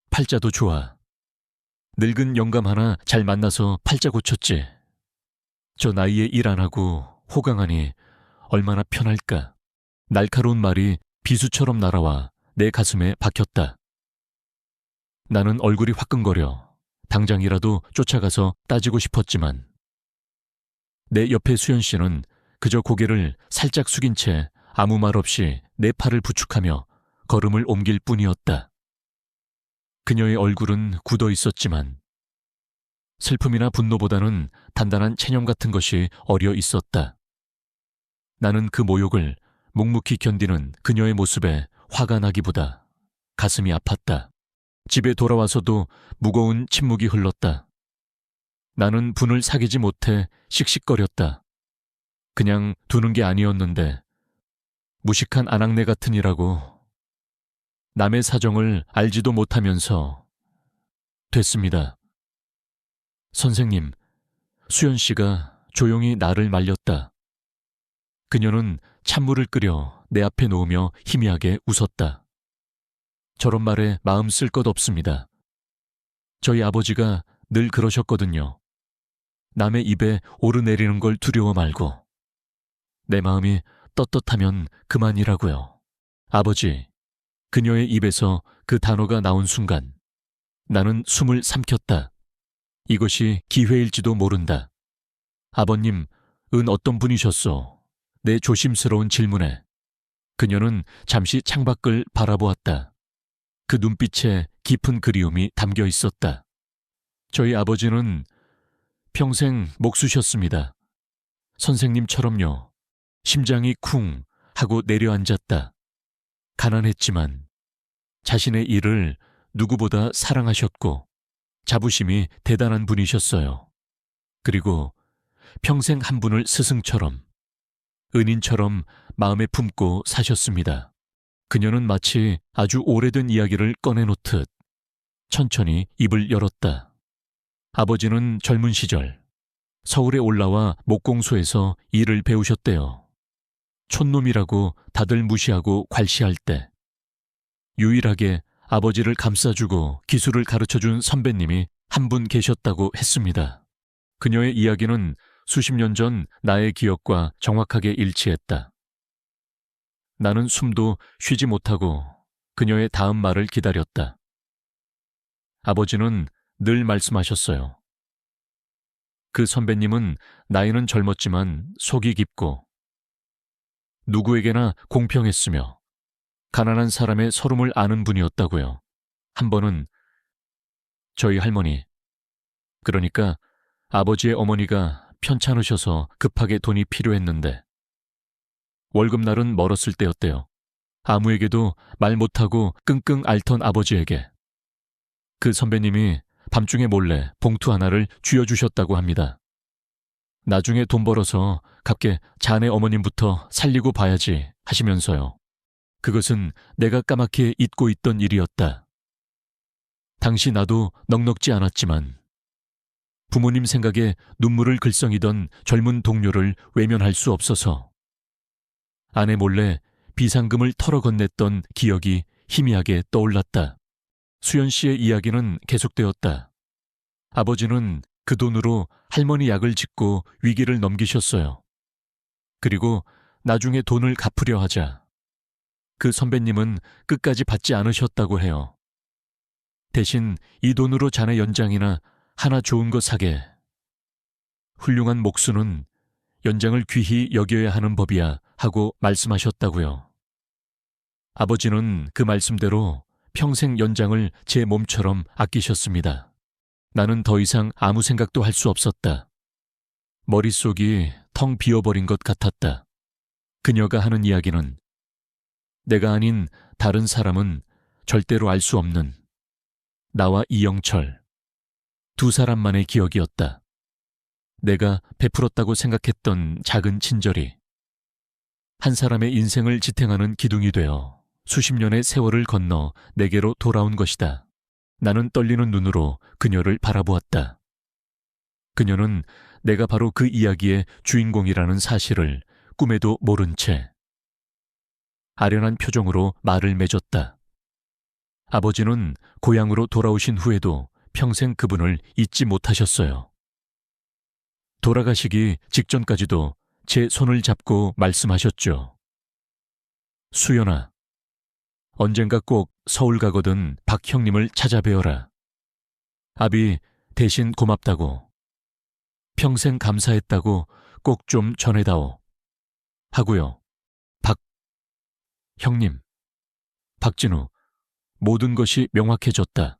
팔자도 좋아. 늙은 영감 하나 잘 만나서 팔자 고쳤지. 저 나이에 일 안 하고 호강하니 얼마나 편할까. 날카로운 말이 비수처럼 날아와 내 가슴에 박혔다. 나는 얼굴이 화끈거려 당장이라도 쫓아가서 따지고 싶었지만 내 옆에 수연 씨는 그저 고개를 살짝 숙인 채 아무 말 없이 내 팔을 부축하며 걸음을 옮길 뿐이었다. 그녀의 얼굴은 굳어 있었지만 슬픔이나 분노보다는 단단한 체념 같은 것이 어려 있었다. 나는 그 모욕을 묵묵히 견디는 그녀의 모습에 화가 나기보다 가슴이 아팠다. 집에 돌아와서도 무거운 침묵이 흘렀다. 나는 분을 사귀지 못해 씩씩거렸다. 그냥 두는 게 아니었는데 무식한 아낙네 같은 이라고. 남의 사정을 알지도 못하면서. 됐습니다. 선생님, 수연 씨가 조용히 나를 말렸다. 그녀는 찬물을 끓여 내 앞에 놓으며 희미하게 웃었다. 저런 말에 마음 쓸 것 없습니다. 저희 아버지가 늘 그러셨거든요. 남의 입에 오르내리는 걸 두려워 말고. 내 마음이 떳떳하면 그만이라고요. 아버지, 그녀의 입에서 그 단어가 나온 순간 나는 숨을 삼켰다. 이것이 기회일지도 모른다. 아버님, 어떤 분이셨소? 내 조심스러운 질문에 그녀는 잠시 창밖을 바라보았다. 그 눈빛에 깊은 그리움이 담겨 있었다. 저희 아버지는 평생 목수셨습니다. 선생님처럼요. 심장이 쿵 하고 내려앉았다. 가난했지만 자신의 일을 누구보다 사랑하셨고 자부심이 대단한 분이셨어요. 그리고 평생 한 분을 스승처럼, 은인처럼 마음에 품고 사셨습니다. 그녀는 마치 아주 오래된 이야기를 꺼내놓듯 천천히 입을 열었다. 아버지는 젊은 시절 서울에 올라와 목공소에서 일을 배우셨대요. 촌놈이라고 다들 무시하고 괄시할 때 유일하게 아버지를 감싸주고 기술을 가르쳐준 선배님이 한 분 계셨다고 했습니다. 그녀의 이야기는 수십 년 전 나의 기억과 정확하게 일치했다. 나는 숨도 쉬지 못하고 그녀의 다음 말을 기다렸다. 아버지는 늘 말씀하셨어요. 그 선배님은 나이는 젊었지만 속이 깊고 누구에게나 공평했으며 가난한 사람의 서름을 아는 분이었다고요. 한 번은 저희 할머니, 그러니까 아버지의 어머니가 편찮으셔서 급하게 돈이 필요했는데 월급날은 멀었을 때였대요. 아무에게도 말 못하고 끙끙 앓던 아버지에게 그 선배님이 밤중에 몰래 봉투 하나를 쥐어주셨다고 합니다. 나중에 돈 벌어서 갚게 자네 어머님부터 살리고 봐야지 하시면서요. 그것은 내가 까맣게 잊고 있던 일이었다. 당시 나도 넉넉지 않았지만 부모님 생각에 눈물을 글썽이던 젊은 동료를 외면할 수 없어서 아내 몰래 비상금을 털어 건넸던 기억이 희미하게 떠올랐다. 수연 씨의 이야기는 계속되었다. 아버지는 그 돈으로 할머니 약을 짓고 위기를 넘기셨어요. 그리고 나중에 돈을 갚으려 하자 그 선배님은 끝까지 받지 않으셨다고 해요. 대신 이 돈으로 자네 연장이나 하나 좋은 거 사게. 훌륭한 목수는 연장을 귀히 여겨야 하는 법이야 하고 말씀하셨다고요. 아버지는 그 말씀대로 평생 연장을 제 몸처럼 아끼셨습니다. 나는 더 이상 아무 생각도 할 수 없었다. 머릿속이 텅 비어버린 것 같았다. 그녀가 하는 이야기는 내가 아닌 다른 사람은 절대로 알 수 없는 나와 이영철, 두 사람만의 기억이었다. 내가 베풀었다고 생각했던 작은 친절이 한 사람의 인생을 지탱하는 기둥이 되어 수십 년의 세월을 건너 내게로 돌아온 것이다. 나는 떨리는 눈으로 그녀를 바라보았다. 그녀는 내가 바로 그 이야기의 주인공이라는 사실을 꿈에도 모른 채 아련한 표정으로 말을 맺었다. 아버지는 고향으로 돌아오신 후에도 평생 그분을 잊지 못하셨어요. 돌아가시기 직전까지도 제 손을 잡고 말씀하셨죠. 수연아, 언젠가 꼭 서울 가거든 박 형님을 찾아뵈어라. 아비 대신 고맙다고, 평생 감사했다고 꼭 좀 전해다오. 하고요. 박 형님, 박진우, 모든 것이 명확해졌다.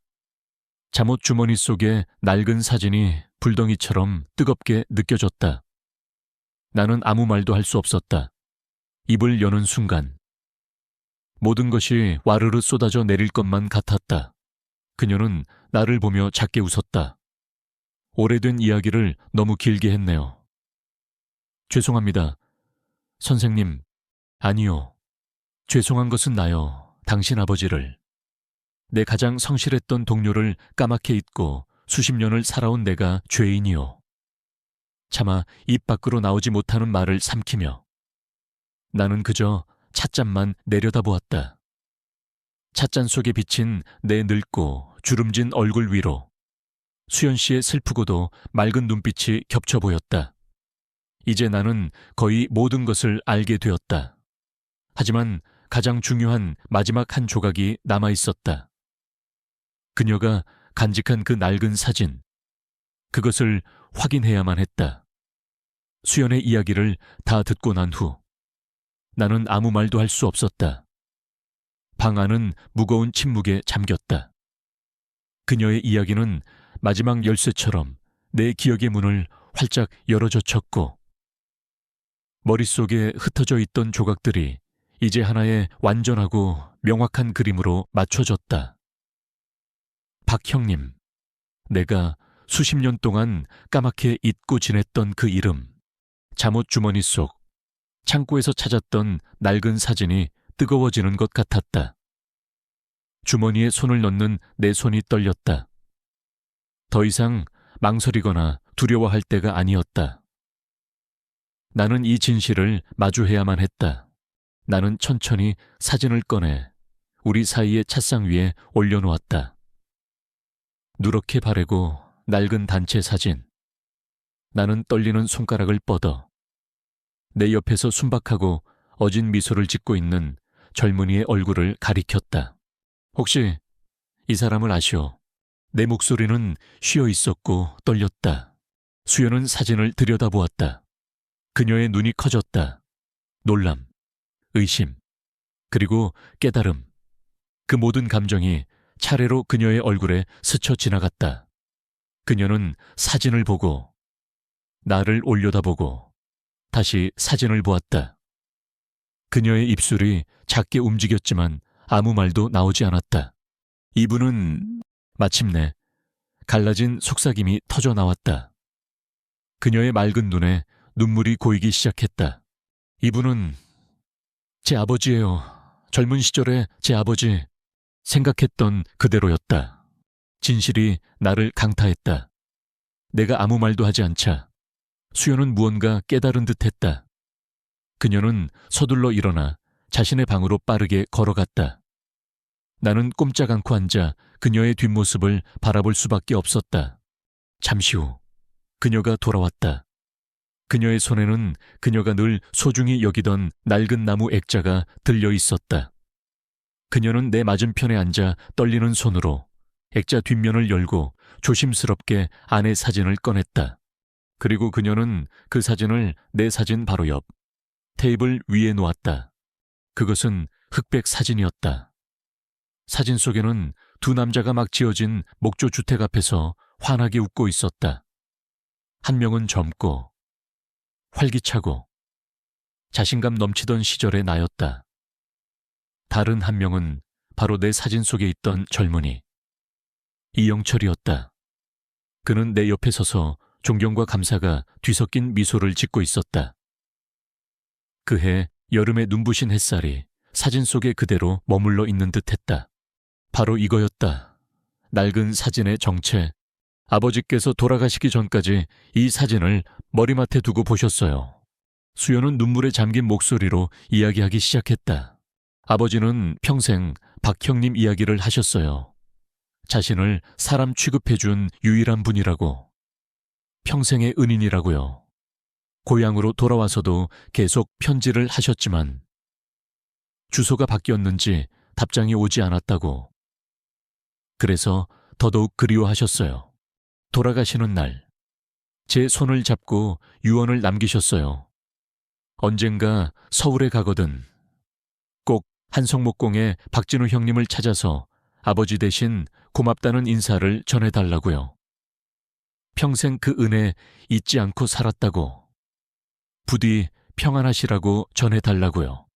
잠옷 주머니 속에 낡은 사진이 불덩이처럼 뜨겁게 느껴졌다. 나는 아무 말도 할 수 없었다. 입을 여는 순간 모든 것이 와르르 쏟아져 내릴 것만 같았다. 그녀는 나를 보며 작게 웃었다. 오래된 이야기를 너무 길게 했네요. 죄송합니다. 선생님, 아니요. 죄송한 것은 나요. 당신 아버지를. 내 가장 성실했던 동료를 까맣게 잊고 수십 년을 살아온 내가 죄인이요. 차마 입 밖으로 나오지 못하는 말을 삼키며 나는 그저 찻잔만 내려다보았다. 찻잔 속에 비친 내 늙고 주름진 얼굴 위로 수연 씨의 슬프고도 맑은 눈빛이 겹쳐 보였다. 이제 나는 거의 모든 것을 알게 되었다. 하지만 가장 중요한 마지막 한 조각이 남아 있었다. 그녀가 간직한 그 낡은 사진, 그것을 확인해야만 했다. 수연의 이야기를 다 듣고 난 후 나는 아무 말도 할 수 없었다. 방 안은 무거운 침묵에 잠겼다. 그녀의 이야기는 마지막 열쇠처럼 내 기억의 문을 활짝 열어젖혔고 머릿속에 흩어져 있던 조각들이 이제 하나의 완전하고 명확한 그림으로 맞춰졌다. 박 형님, 내가 수십 년 동안 까맣게 잊고 지냈던 그 이름, 잠옷 주머니 속 창고에서 찾았던 낡은 사진이 뜨거워지는 것 같았다. 주머니에 손을 넣는 내 손이 떨렸다. 더 이상 망설이거나 두려워할 때가 아니었다. 나는 이 진실을 마주해야만 했다. 나는 천천히 사진을 꺼내 우리 사이의 찻상 위에 올려놓았다. 누렇게 바래고 낡은 단체 사진. 나는 떨리는 손가락을 뻗어 내 옆에서 순박하고 어진 미소를 짓고 있는 젊은이의 얼굴을 가리켰다. 혹시 이 사람을 아시오? 내 목소리는 쉬어 있었고 떨렸다. 수연은 사진을 들여다보았다. 그녀의 눈이 커졌다. 놀람, 의심, 그리고 깨달음. 그 모든 감정이 차례로 그녀의 얼굴에 스쳐 지나갔다. 그녀는 사진을 보고 나를 올려다보고 다시 사진을 보았다. 그녀의 입술이 작게 움직였지만 아무 말도 나오지 않았다. 이분은 마침내 갈라진 속삭임이 터져 나왔다. 그녀의 맑은 눈에 눈물이 고이기 시작했다. 이분은 제 아버지예요. 젊은 시절의 제 아버지. 생각했던 그대로였다. 진실이 나를 강타했다. 내가 아무 말도 하지 않자 수연은 무언가 깨달은 듯했다. 그녀는 서둘러 일어나 자신의 방으로 빠르게 걸어갔다. 나는 꼼짝 않고 앉아 그녀의 뒷모습을 바라볼 수밖에 없었다. 잠시 후 그녀가 돌아왔다. 그녀의 손에는 그녀가 늘 소중히 여기던 낡은 나무 액자가 들려 있었다. 그녀는 내 맞은편에 앉아 떨리는 손으로 액자 뒷면을 열고 조심스럽게 안의 사진을 꺼냈다. 그리고 그녀는 그 사진을 내 사진 바로 옆 테이블 위에 놓았다. 그것은 흑백 사진이었다. 사진 속에는 두 남자가 막 지어진 목조 주택 앞에서 환하게 웃고 있었다. 한 명은 젊고 활기차고 자신감 넘치던 시절의 나였다. 다른 한 명은 바로 내 사진 속에 있던 젊은이 이영철이었다. 그는 내 옆에 서서 존경과 감사가 뒤섞인 미소를 짓고 있었다. 그해 여름의 눈부신 햇살이 사진 속에 그대로 머물러 있는 듯했다. 바로 이거였다. 낡은 사진의 정체. 아버지께서 돌아가시기 전까지 이 사진을 머리맡에 두고 보셨어요. 수연은 눈물에 잠긴 목소리로 이야기하기 시작했다. 아버지는 평생 박형님 이야기를 하셨어요. 자신을 사람 취급해준 유일한 분이라고. 평생의 은인이라고요. 고향으로 돌아와서도 계속 편지를 하셨지만 주소가 바뀌었는지 답장이 오지 않았다고. 그래서 더더욱 그리워하셨어요. 돌아가시는 날, 제 손을 잡고 유언을 남기셨어요. 언젠가 서울에 가거든 꼭 한성목공의 박진우 형님을 찾아서 아버지 대신 고맙다는 인사를 전해달라고요. 평생 그 은혜 잊지 않고 살았다고. 부디 평안하시라고 전해달라고요.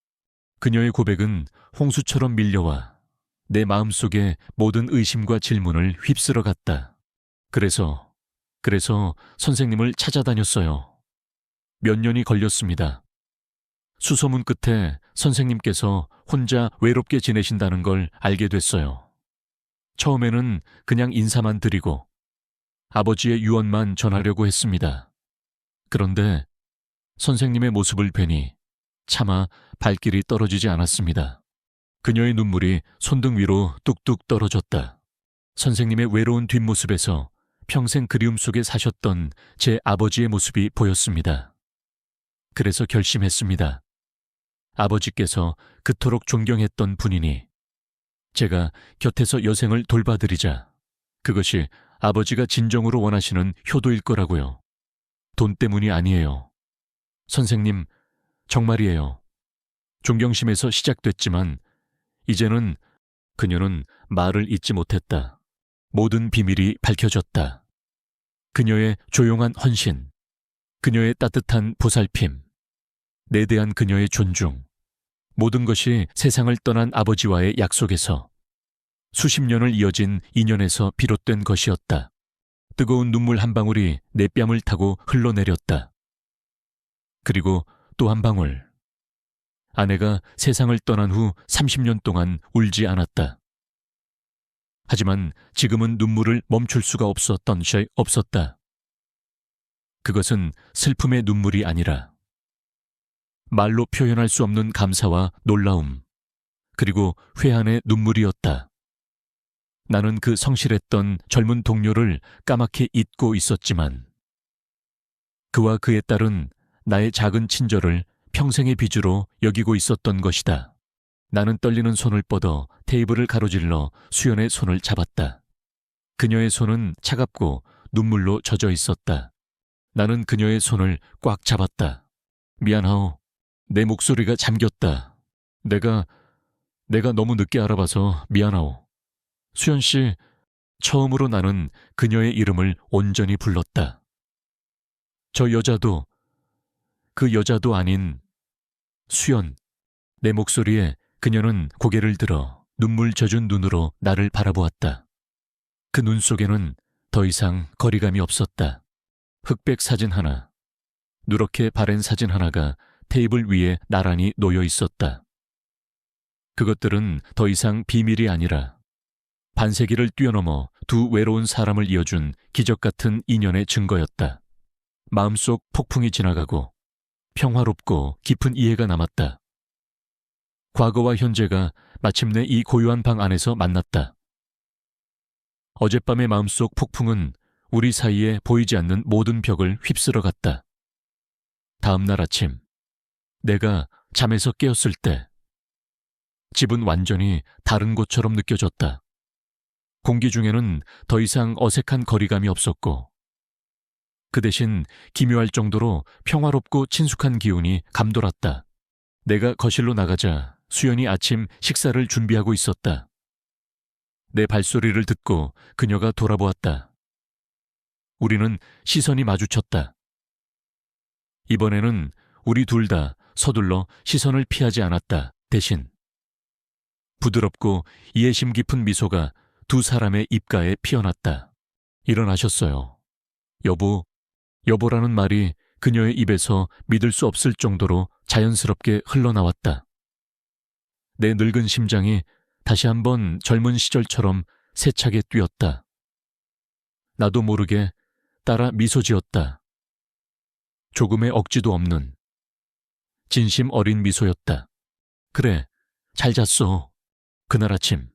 그녀의 고백은 홍수처럼 밀려와 내 마음속에 모든 의심과 질문을 휩쓸어 갔다. 그래서 선생님을 찾아다녔어요. 몇 년이 걸렸습니다. 수소문 끝에 선생님께서 혼자 외롭게 지내신다는 걸 알게 됐어요. 처음에는 그냥 인사만 드리고 아버지의 유언만 전하려고 했습니다. 그런데 선생님의 모습을 뵈니 차마 발길이 떨어지지 않았습니다. 그녀의 눈물이 손등 위로 뚝뚝 떨어졌다. 선생님의 외로운 뒷모습에서 평생 그리움 속에 사셨던 제 아버지의 모습이 보였습니다. 그래서 결심했습니다. 아버지께서 그토록 존경했던 분이니 제가 곁에서 여생을 돌봐드리자. 그것이 아버지가 진정으로 원하시는 효도일 거라고요. 돈 때문이 아니에요. 선생님, 정말이에요. 존경심에서 시작됐지만 이제는 그녀는 말을 잇지 못했다. 모든 비밀이 밝혀졌다. 그녀의 조용한 헌신, 그녀의 따뜻한 보살핌, 내 대한 그녀의 존중, 모든 것이 세상을 떠난 아버지와의 약속에서 수십 년을 이어진 인연에서 비롯된 것이었다. 뜨거운 눈물 한 방울이 내 뺨을 타고 흘러내렸다. 그리고 또 한 방울. 아내가 세상을 떠난 후 30년 동안 울지 않았다. 하지만 지금은 눈물을 멈출 수가 없었다. 그것은 슬픔의 눈물이 아니라 말로 표현할 수 없는 감사와 놀라움, 그리고 회한의 눈물이었다. 나는 그 성실했던 젊은 동료를 까맣게 잊고 있었지만 그와 그의 딸은 나의 작은 친절을 평생의 빚으로 여기고 있었던 것이다. 나는 떨리는 손을 뻗어 테이블을 가로질러 수연의 손을 잡았다. 그녀의 손은 차갑고 눈물로 젖어 있었다. 나는 그녀의 손을 꽉 잡았다. 미안하오. 내 목소리가 잠겼다. 내가 너무 늦게 알아봐서 미안하오. 수연 씨, 처음으로 나는 그녀의 이름을 온전히 불렀다. 저 여자도, 그 여자도 아닌 수연. 내 목소리에 그녀는 고개를 들어 눈물 젖은 눈으로 나를 바라보았다. 그 눈 속에는 더 이상 거리감이 없었다. 흑백 사진 하나, 누렇게 바랜 사진 하나가 테이블 위에 나란히 놓여 있었다. 그것들은 더 이상 비밀이 아니라 반세기를 뛰어넘어 두 외로운 사람을 이어준 기적 같은 인연의 증거였다. 마음속 폭풍이 지나가고 평화롭고 깊은 이해가 남았다. 과거와 현재가 마침내 이 고요한 방 안에서 만났다. 어젯밤의 마음속 폭풍은 우리 사이에 보이지 않는 모든 벽을 휩쓸어 갔다. 다음 날 아침, 내가 잠에서 깨었을 때 집은 완전히 다른 곳처럼 느껴졌다. 공기 중에는 더 이상 어색한 거리감이 없었고 그 대신 기묘할 정도로 평화롭고 친숙한 기운이 감돌았다. 내가 거실로 나가자 수연이 아침 식사를 준비하고 있었다. 내 발소리를 듣고 그녀가 돌아보았다. 우리는 시선이 마주쳤다. 이번에는 우리 둘 다 서둘러 시선을 피하지 않았다. 대신 부드럽고 이해심 깊은 미소가 두 사람의 입가에 피어났다. 일어나셨어요. 여보라는 말이 그녀의 입에서 믿을 수 없을 정도로 자연스럽게 흘러나왔다. 내 늙은 심장이 다시 한번 젊은 시절처럼 세차게 뛰었다. 나도 모르게 따라 미소 지었다. 조금의 억지도 없는 진심 어린 미소였다. 그래, 잘 잤어. 그날 아침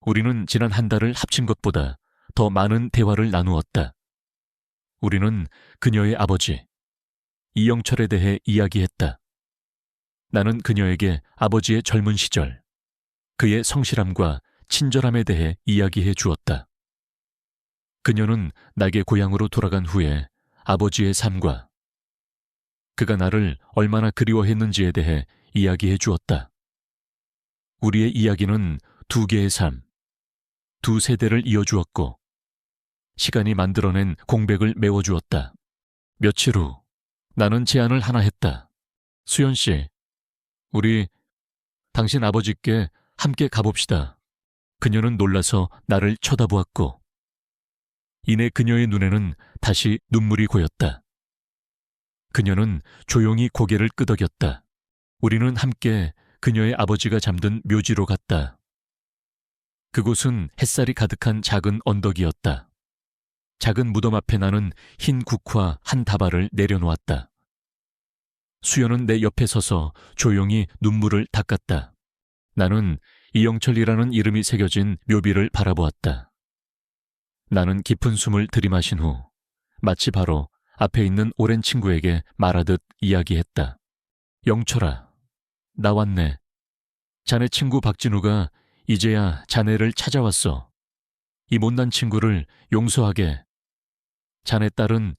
우리는 지난 한 달을 합친 것보다 더 많은 대화를 나누었다. 우리는 그녀의 아버지 이영철에 대해 이야기했다. 나는 그녀에게 아버지의 젊은 시절, 그의 성실함과 친절함에 대해 이야기해 주었다. 그녀는 나에게 고향으로 돌아간 후에 아버지의 삶과 그가 나를 얼마나 그리워했는지에 대해 이야기해 주었다. 우리의 이야기는 두 개의 삶, 두 세대를 이어주었고 시간이 만들어낸 공백을 메워주었다. 며칠 후 나는 제안을 하나 했다. 수연 씨, 우리 당신 아버지께 함께 가봅시다. 그녀는 놀라서 나를 쳐다보았고 이내 그녀의 눈에는 다시 눈물이 고였다. 그녀는 조용히 고개를 끄덕였다. 우리는 함께 그녀의 아버지가 잠든 묘지로 갔다. 그곳은 햇살이 가득한 작은 언덕이었다. 작은 무덤 앞에 나는 흰 국화 한 다발을 내려놓았다. 수연은 내 옆에 서서 조용히 눈물을 닦았다. 나는 이영철이라는 이름이 새겨진 묘비를 바라보았다. 나는 깊은 숨을 들이마신 후 마치 바로 앞에 있는 오랜 친구에게 말하듯 이야기했다. 영철아, 나 왔네. 자네 친구 박진우가 이제야 자네를 찾아왔어. 이 못난 친구를 용서하게. 자네 딸은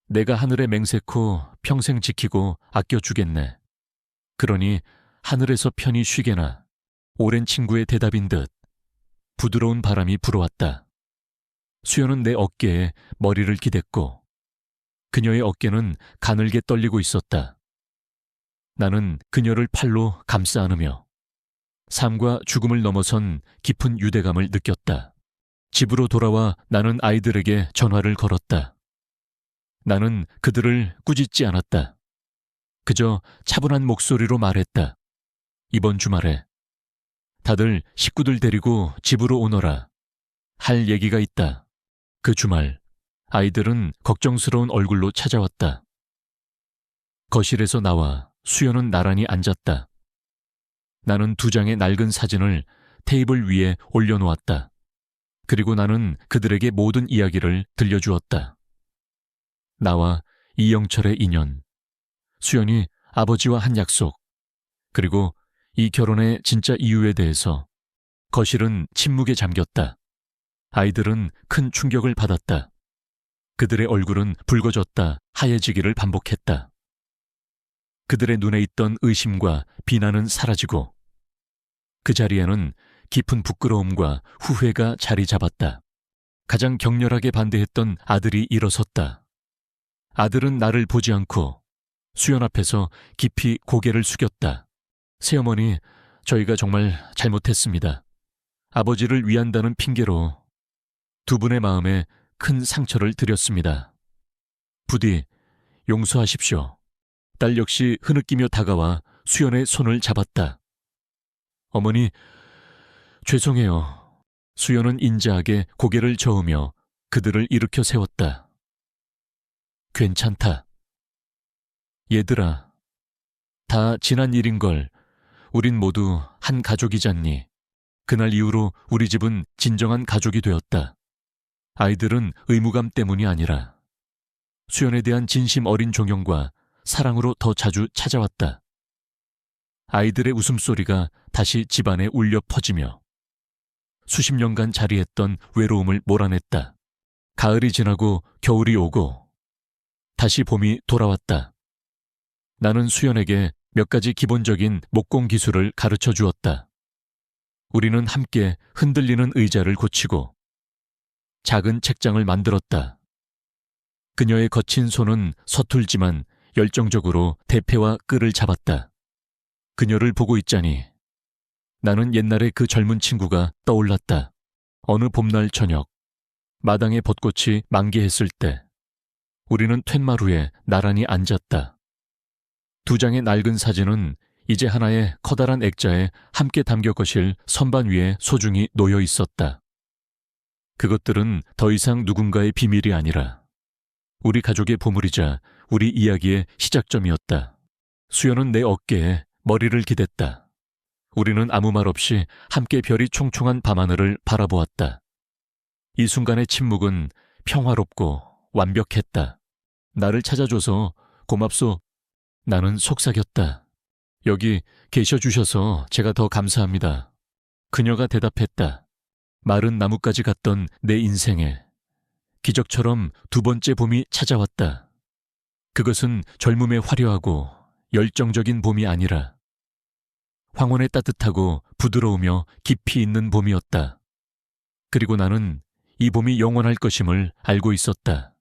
내가 하늘에 맹세코 평생 지키고 아껴주겠네. 그러니 하늘에서 편히 쉬게나. 오랜 친구의 대답인 듯 부드러운 바람이 불어왔다. 수연은 내 어깨에 머리를 기댔고 그녀의 어깨는 가늘게 떨리고 있었다. 나는 그녀를 팔로 감싸 안으며 삶과 죽음을 넘어선 깊은 유대감을 느꼈다. 집으로 돌아와 나는 아이들에게 전화를 걸었다. 나는 그들을 꾸짖지 않았다. 그저 차분한 목소리로 말했다. 이번 주말에 다들 식구들 데리고 집으로 오너라. 할 얘기가 있다. 그 주말 아이들은 걱정스러운 얼굴로 찾아왔다. 거실에서 나와 수연은 나란히 앉았다. 나는 두 장의 낡은 사진을 테이블 위에 올려놓았다. 그리고 나는 그들에게 모든 이야기를 들려주었다. 나와 이영철의 인연, 수연이 아버지와 한 약속, 그리고 이 결혼의 진짜 이유에 대해서. 거실은 침묵에 잠겼다. 아이들은 큰 충격을 받았다. 그들의 얼굴은 붉어졌다 하얘지기를 반복했다. 그들의 눈에 있던 의심과 비난은 사라지고 그 자리에는 깊은 부끄러움과 후회가 자리 잡았다. 가장 격렬하게 반대했던 아들이 일어섰다. 아들은 나를 보지 않고 수연 앞에서 깊이 고개를 숙였다. 새어머니, 저희가 정말 잘못했습니다. 아버지를 위한다는 핑계로 두 분의 마음에 큰 상처를 드렸습니다. 부디 용서하십시오. 딸 역시 흐느끼며 다가와 수연의 손을 잡았다. 어머니, 죄송해요. 수연은 인자하게 고개를 저으며 그들을 일으켜 세웠다. 괜찮다. 얘들아, 다 지난 일인걸. 우린 모두 한 가족이잖니. 그날 이후로 우리 집은 진정한 가족이 되었다. 아이들은 의무감 때문이 아니라 수연에 대한 진심 어린 존경과 사랑으로 더 자주 찾아왔다. 아이들의 웃음소리가 다시 집안에 울려 퍼지며 수십 년간 자리했던 외로움을 몰아냈다. 가을이 지나고 겨울이 오고 다시 봄이 돌아왔다. 나는 수연에게 몇 가지 기본적인 목공 기술을 가르쳐 주었다. 우리는 함께 흔들리는 의자를 고치고 작은 책장을 만들었다. 그녀의 거친 손은 서툴지만 열정적으로 대패와 끌을 잡았다. 그녀를 보고 있자니 나는 옛날의 그 젊은 친구가 떠올랐다. 어느 봄날 저녁, 마당에 벚꽃이 만개했을 때 우리는 툇마루에 나란히 앉았다. 두 장의 낡은 사진은 이제 하나의 커다란 액자에 함께 담겨 거실 선반 위에 소중히 놓여 있었다. 그것들은 더 이상 누군가의 비밀이 아니라 우리 가족의 보물이자 우리 이야기의 시작점이었다. 수연은 내 어깨에 머리를 기댔다. 우리는 아무 말 없이 함께 별이 총총한 밤하늘을 바라보았다. 이 순간의 침묵은 평화롭고 완벽했다. 나를 찾아줘서 고맙소. 나는 속삭였다. 여기 계셔주셔서 제가 더 감사합니다. 그녀가 대답했다. 마른 나뭇가지 같던 내 인생에 기적처럼 두 번째 봄이 찾아왔다. 그것은 젊음의 화려하고 열정적인 봄이 아니라 황혼의 따뜻하고 부드러우며 깊이 있는 봄이었다. 그리고 나는 이 봄이 영원할 것임을 알고 있었다.